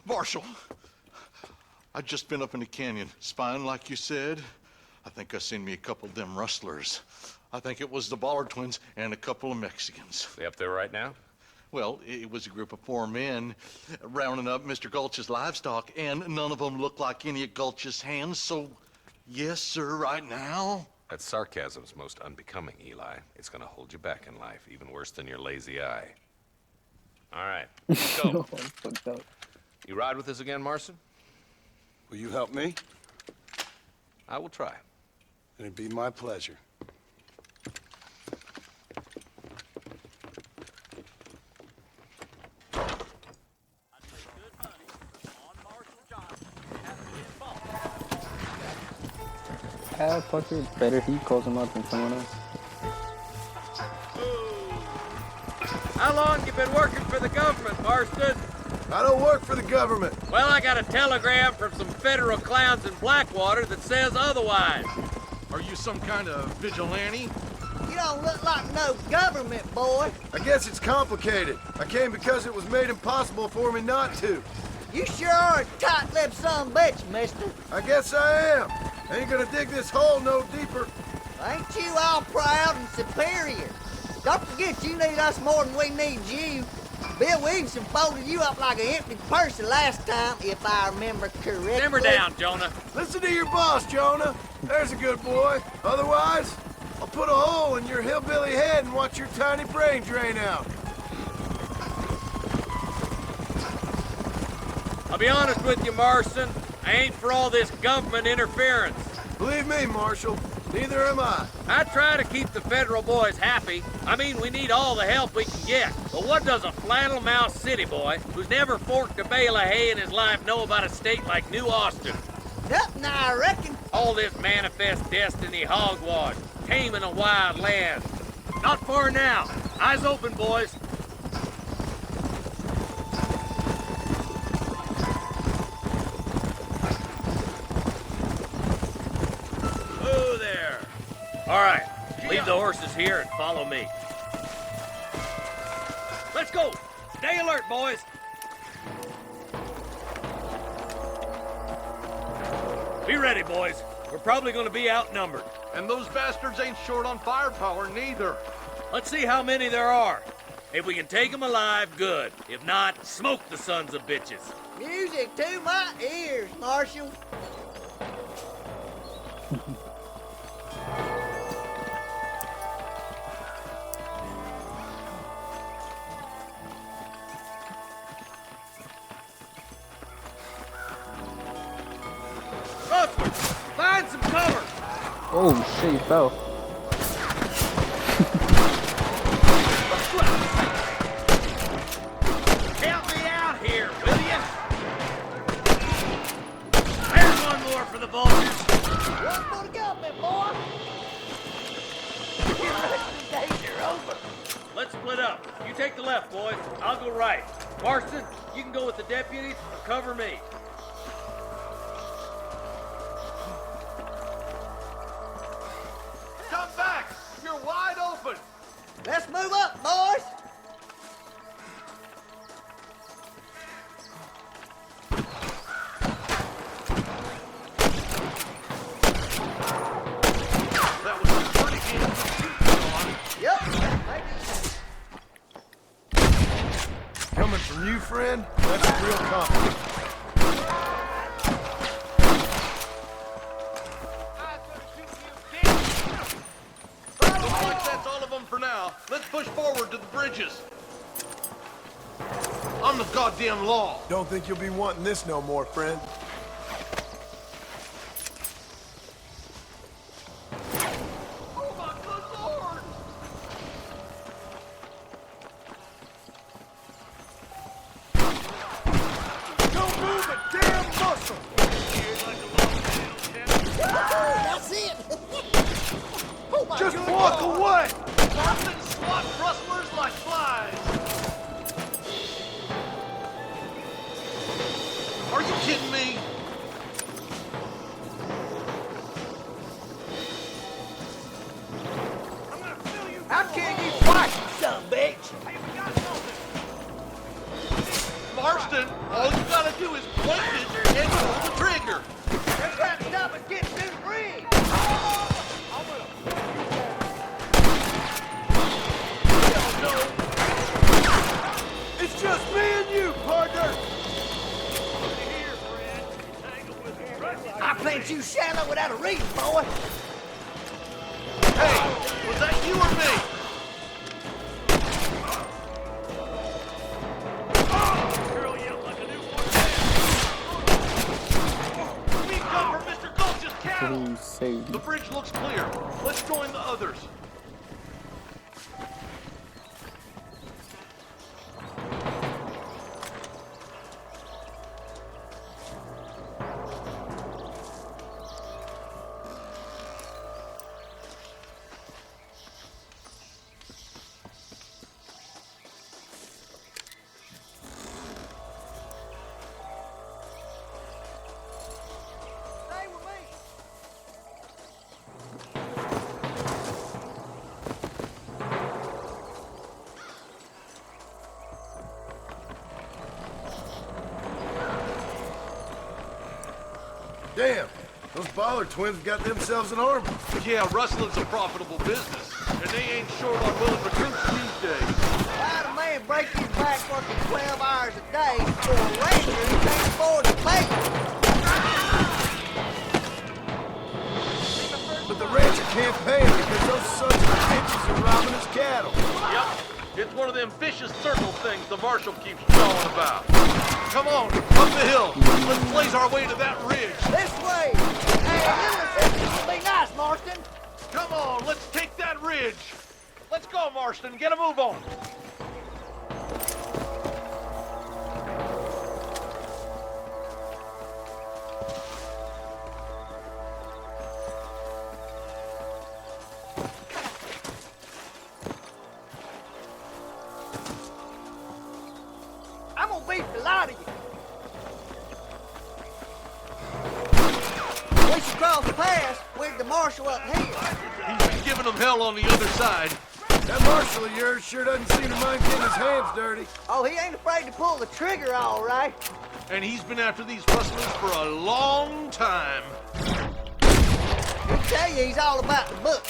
R: Marshal, I just been up in the canyon, spying like you said. I think I seen me a couple of them rustlers. I think it was the Ballard twins and a couple of Mexicans.
M: They up there right now?
R: Well, it was a group of 4 men rounding up Mr. Gulch's livestock, and none of them looked like any of Gulch's hands, so yes, sir, right now.
M: That sarcasm's most unbecoming, Eli. It's gonna hold you back in life, even worse than your lazy eye. All right, let's go. You ride with us again, Marson?
G: Will you help me?
M: I will try.
G: It'd be my pleasure.
A: Fucker, better he calls him out than someone else.
M: How long you been working for the government, Marston?
G: I don't work for the government.
M: Well, I got a telegram from some federal clowns in Blackwater that says otherwise.
R: Are you some kind of vigilante?
C: You don't look like no government, boy.
G: I guess it's complicated. I came because it was made impossible for me not to.
C: You sure are a tight-lipped son bitch, mister.
G: I guess I am. Ain't gonna dig this hole no deeper.
C: Ain't you all proud and superior? Don't forget you need us more than we need you. Bill Williamson folded you up like an empty purse the last time, if I remember correctly.
M: Simmer down, Jonah.
G: Listen to your boss, Jonah. There's a good boy. Otherwise, I'll put a hole in your hillbilly head and watch your tiny brain drain out.
M: I'll be honest with you, Marston. I ain't for all this government interference.
G: Believe me, Marshal,
P: Neither am I.
S: I try to keep the federal boys happy. I mean, we need all the help we can get. But what does a flannel-mouthed city boy who's never forked a bale of hay in his life know about a state like New Austin?
C: Nothing, I reckon.
S: All this manifest destiny hogwash, taming a wild land. Not far now. Eyes open, boys. Oh, there. All right, leave the horses here and follow me. Let's go. Stay alert, boys. Be ready, boys. We're probably going to be outnumbered.
R: And those bastards ain't short on firepower, neither.
S: Let's see how many there are. If we can take them alive, good. If not, smoke the sons of bitches.
C: Music to my ears, Marshal.
S: Rustler, find some cover.
A: Oh shit, he fell.
S: Help me out here, will you? There's one more for the vultures.
C: One for the government, boy. You're running danger over.
S: Let's split up. You take the left, boys. I'll go right. Marston, you can go with the deputies or cover me.
R: Come back! You're wide open!
C: Let's move up, boys.
R: That was a pretty game to shoot on.
C: Yep.
P: Coming from you, friend, that's a real compliment.
R: Looks like that's all of them for now. Let's push forward to the bridges. I'm the goddamn law.
P: Don't think you'll be wanting this no more, friend.
R: Oh my good lord!
P: Don't move a damn muscle!
C: That's it. Oh my
P: Just
C: good
P: walk
C: Lord.
P: away!
R: Boston swat rustlers like flies! Are you kidding me?
C: How can you fight, you son of a bitch?
R: Marston, all you gotta do is point it and pull the trigger.
C: They're trying to stop us getting through the bridge.
P: It's just me and you, partner!
C: I plant you shallow without a reason, boy.
R: Hey, was that you or me? We come from Mr. Gulch's cattle.
A: Please save me.
R: The bridge looks clear. Let's join the others.
C: Stay with me.
P: Damn, those Baller twins got themselves an army.
R: Yeah, rustling's a profitable business, and they ain't short on willing recruits these days.
C: Why'd a man break his back working 12 hours a day for a ranger who can't afford to pay him?
P: But the rancher can't pay him because those sons of bitches are robbing his cattle.
R: Yep, it's one of them vicious circle things the marshal keeps jawing about. Come on, up the hill. Let's blaze our way to that ridge.
C: This way. Hey, a little assistance would be nice, Marston.
R: Come on, let's take that ridge. Let's go, Marston. Get a move on.
C: I'm gonna beat the lot of you. We should cross the pass with the marshal up here.
R: He's been giving them hell on the other side.
G: That marshal of yours sure doesn't seem to mind getting his hands dirty.
C: Oh, he ain't afraid to pull the trigger, all right.
R: And he's been after these rustlers for a long time.
C: He'll tell you he's all about the book,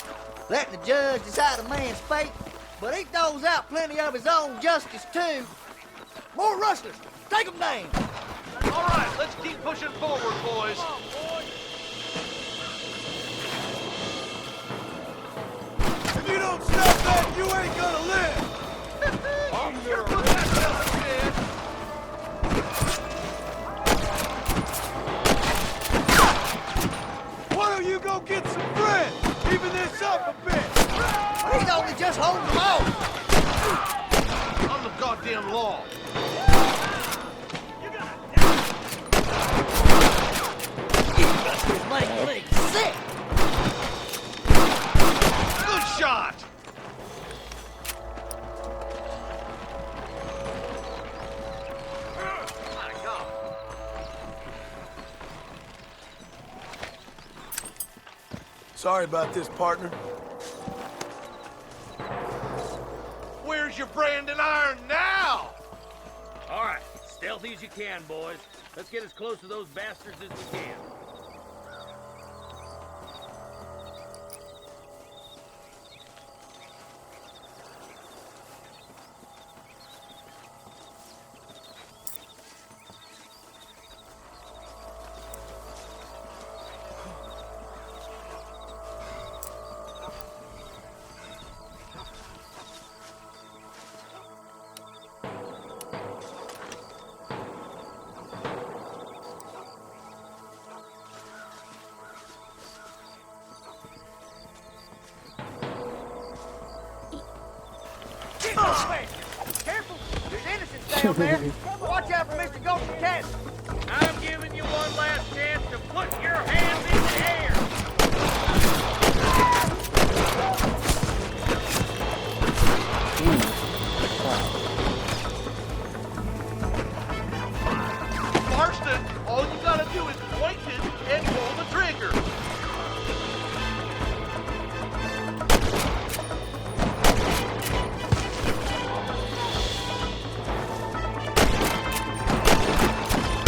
C: letting the judge decide a man's fate, but he throws out plenty of his own justice, too. More rustlers! Take them down!
R: All right, let's keep pushing forward, boys.
G: If you don't stop that, you ain't gonna live!
R: I'm gonna put that fella dead.
G: Why don't you go get some bread? Even this up a bit!
C: He's only just holding them off!
R: I'm the goddamn law.
C: He's making me sick!
R: Good shot! My God.
G: Sorry about this, partner.
R: Where's your branding iron now?
S: All right, stealthy as you can, boys. Let's get as close to those bastards as we can.
C: Careful! There's innocents down there! Watch out for Mr. Ghost Cat!
S: I'm giving you one last chance to put your hands in the air!
R: Marston, all you gotta do is point it and pull the trigger.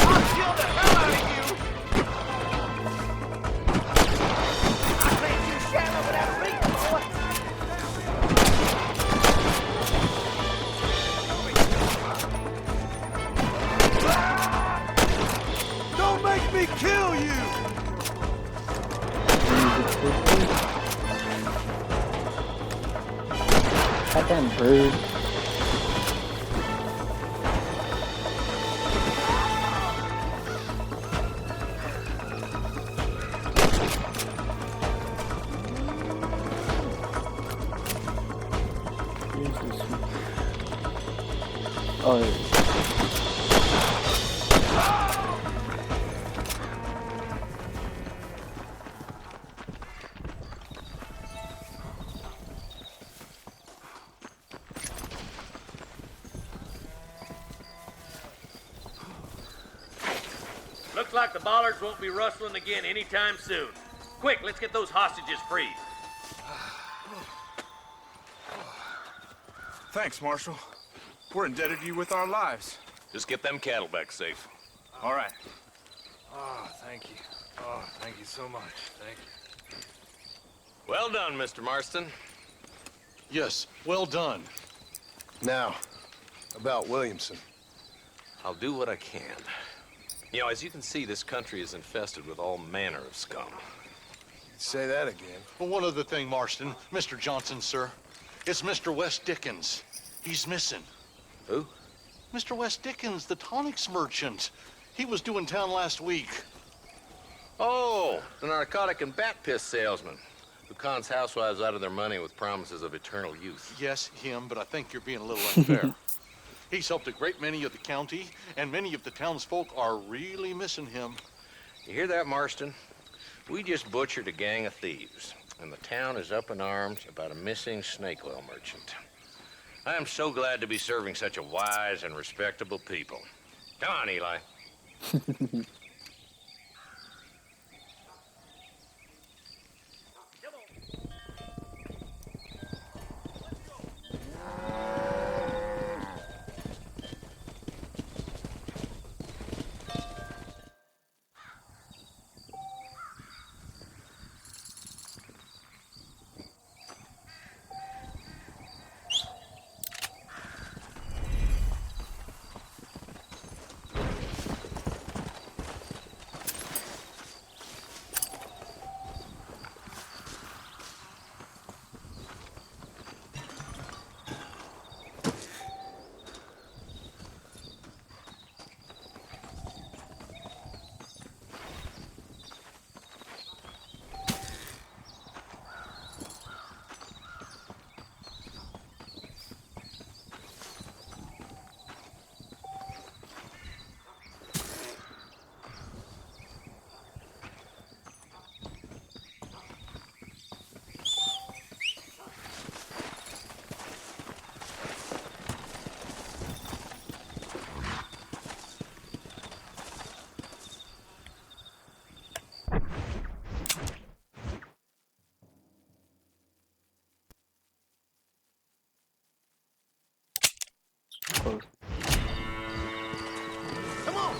R: I'll kill the hell out of you!
C: I think you shallow without reaching, boy!
G: Don't make me kill you!
A: Goddamn bird. Oh.
S: Looks like the bollards won't be rustling again anytime soon. Quick, let's get those hostages freed.
P: Thanks, Marshal. We're indebted to you with our lives.
M: Just get them cattle back safe.
P: All right.
N: Oh, thank you. Oh, thank you so much. Thank you.
M: Well done, Mr. Marston.
R: Yes, well done.
G: Now, about Williamson.
M: I'll do what I can. You know, as you can see, this country is infested with all manner of scum.
G: Say that again.
R: Well, one other thing, Marston. Mr. Johnson, sir. It's Mr. Wes Dickens. He's missing.
M: Who?
R: Mr. Wes Dickens, the tonics merchant. He was due in town last week.
M: Oh, the narcotic and bat piss salesman the Khan's housewives out of their money with promises of eternal youth.
R: Yes, him, but I think you're being a little unfair. He's helped a great many of the county, and many of the townsfolk are really missing him.
M: You hear that, Marston? We just butchered a gang of thieves, and the town is up in arms about a missing snake oil merchant. I am so glad to be serving such a wise and respectable people. Come on, Eli.
A: Close.
C: Come on!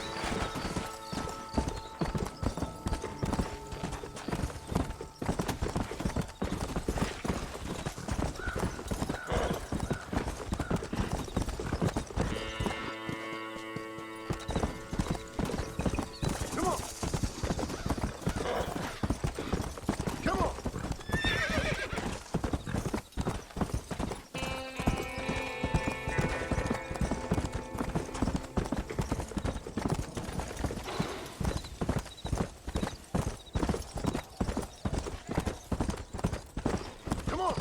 C: Come on! Come on! Come on!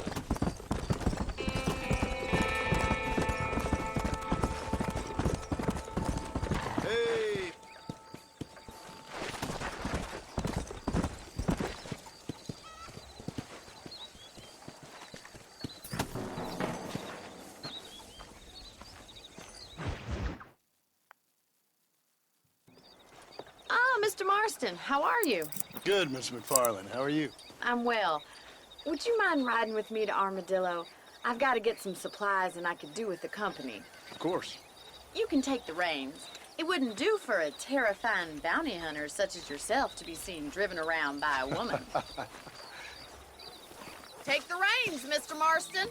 C: Hey!
I: Ah, Mr. Marston, how are you?
G: Good, Miss McFarland. How are you?
I: I'm well. Would you mind riding with me to Armadillo? I've got to get some supplies and I could do with the company.
G: Of course.
I: You can take the reins. It wouldn't do for a terrifying bounty hunter such as yourself to be seen driven around by a woman. Take the reins, Mr. Marston.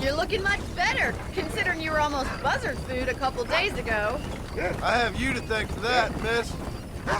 I: You're looking much better, considering you were almost buzzard food a couple days ago.
G: I have you to thank for that, miss.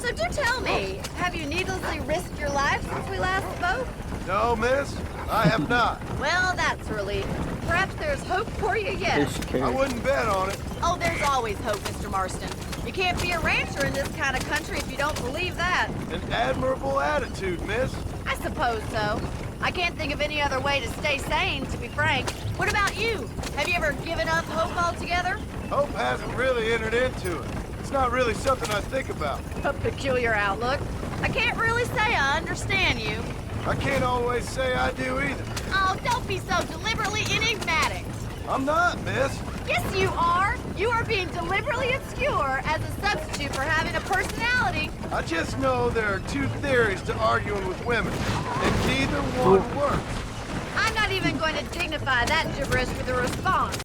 I: So do tell me, have you needlessly risked your life since we last spoke?
G: No, miss, I have not.
I: Well, that's a relief. Perhaps there's hope for you yet.
G: I wouldn't bet on it.
I: Oh, there's always hope, Mr. Marston. You can't be a rancher in this kind of country if you don't believe that.
G: An admirable attitude, miss.
I: I suppose so. I can't think of any other way to stay sane, to be frank. What about you? Have you ever given up hope altogether?
G: Hope hasn't really entered into it. It's not really something I think about.
I: A peculiar outlook. I can't really say I understand you.
G: I can't always say I do either.
I: Oh, don't be so deliberately enigmatic.
G: I'm not, miss.
I: Yes, you are. You are being deliberately obscure as a substitute for having a personality.
G: I just know there are two theories to arguing with women, and neither one works.
I: I'm not even going to dignify that gibberish with a response.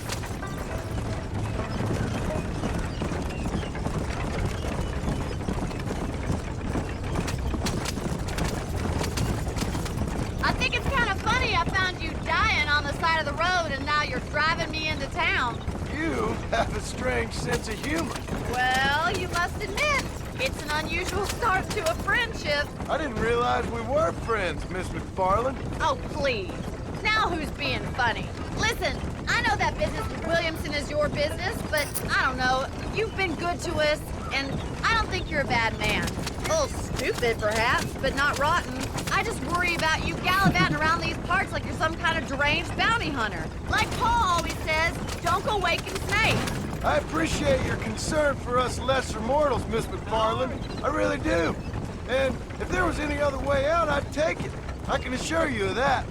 I: I think it's kind of funny I found you dying on the side of the road and now you're driving me into town.
G: You have a strange sense of humor.
I: Well, you must admit, it's an unusual start to a friendship.
G: I didn't realize we were friends, Miss McFarland.
I: Oh, please. Now who's being funny? Listen, I know that business with Williamson is your business, but I don't know. You've been good to us, and I don't think you're a bad man. A little stupid, perhaps, but not rotten. I just worry about you gallivanting around these parts like you're some kind of deranged bounty hunter. Like Paul always says, don't go waking snakes.
G: I appreciate your concern for us lesser mortals, Miss McFarland. I really do. And if there was any other way out, I'd take it. I can assure you of that.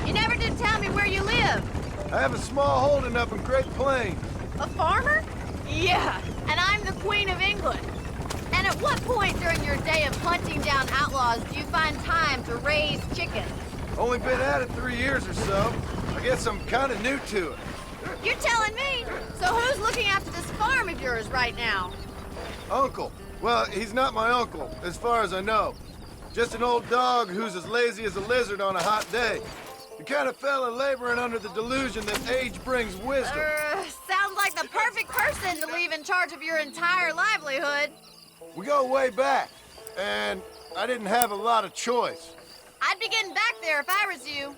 I: You never did tell me where you live.
G: I have a small holding up in Great Plains.
I: A farmer? Yeah, and I'm the Queen of England. And at what point during your day of hunting down outlaws do you find time to raise chickens?
G: Only been at it 3 years or so. I guess I'm kind of new to it.
I: You're telling me? So who's looking after this farm of yours right now?
G: Uncle. Well, he's not my uncle, as far as I know. Just an old dog who's as lazy as a lizard on a hot day. The kind of fella laboring under the delusion that age brings wisdom.
I: Sounds like the perfect person to leave in charge of your entire livelihood.
G: We go way back, and I didn't have a lot of choice.
I: I'd be getting back there if I was you.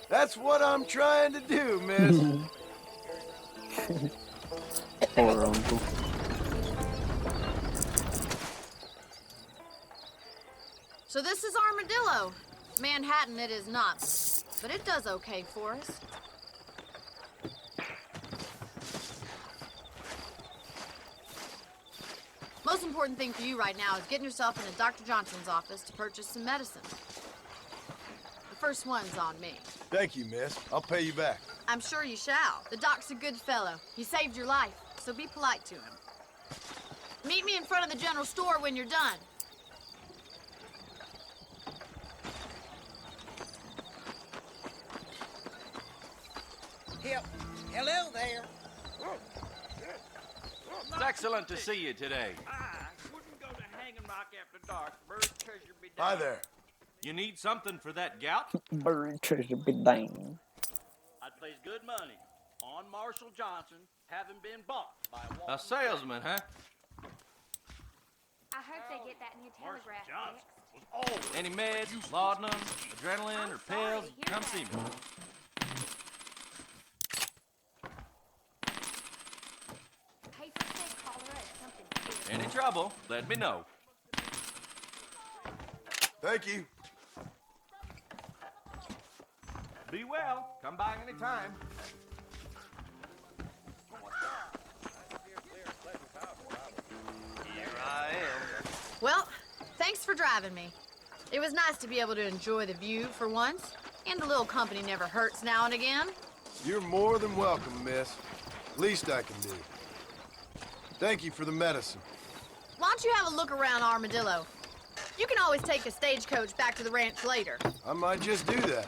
G: That's what I'm trying to do, miss.
A: Poor uncle.
I: So this is Armadillo. Manhattan it is not, but it does okay for us. Most important thing for you right now is getting yourself into Dr. Johnson's office to purchase some medicine. The first one's on me.
G: Thank you, miss. I'll pay you back.
I: I'm sure you shall. The doc's a good fellow. He saved your life, so be polite to him. Meet me in front of the general store when you're done.
C: Hello there.
L: It's excellent to see you today.
J: Wouldn't go to Hanging Rock after dark. Bird treasure be
G: Hi there.
L: You need something for that gout?
A: Bird treasure be dang.
J: I'd place good money on Marshall Johnson having been bought by
L: A salesman, huh?
Q: I hope they get that new telegraph
J: Johnson
Q: fixed.
J: was always
L: Any meds, laudanum, adrenaline, or pills? Come see me.
Q: Paper said cholera is something serious.
L: Any trouble, let me know.
G: Thank you.
L: Be well. Come by anytime.
J: Here I am.
I: Well, thanks for driving me. It was nice to be able to enjoy the view for once, and a little company never hurts now and again.
G: You're more than welcome, miss. Least I can do. Thank you for the medicine.
I: Why don't you have a look around Armadillo? You can always take a stagecoach back to the ranch later.
G: I might just do that.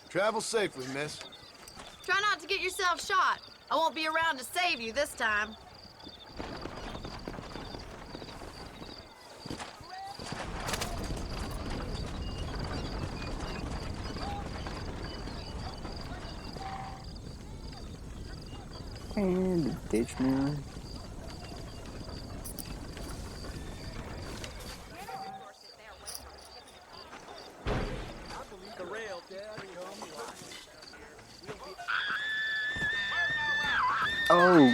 G: Travel safely, miss.
I: Try not to get yourself shot. I won't be around to save you this time.
A: And the ditch mirror.
J: The rail, Dad.
A: Oh,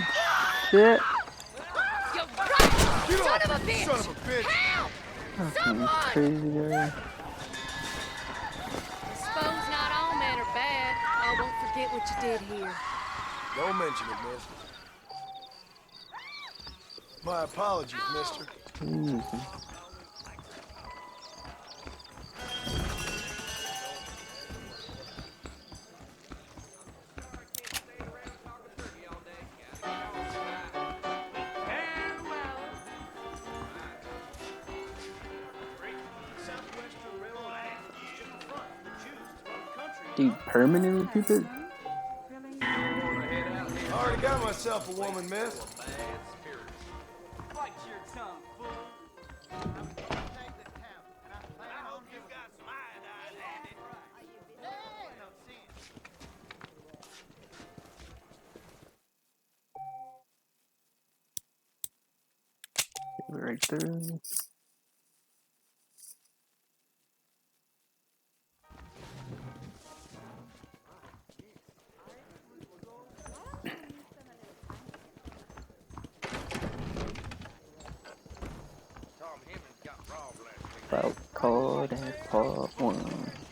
A: shit.
I: Son of a bitch!
G: Son of a bitch!
I: Help!
A: Fucking crazy guy.
T: I suppose not all men are bad. Oh, don't forget what you did here.
G: Don't mention it, miss. My apologies, mister.
A: Easy. Dude, permanently keep it?
G: I already got myself a woman, miss.
J: Bite your tongue, fool. I hope you got some iodine handy.
A: right through. About caught at part 1.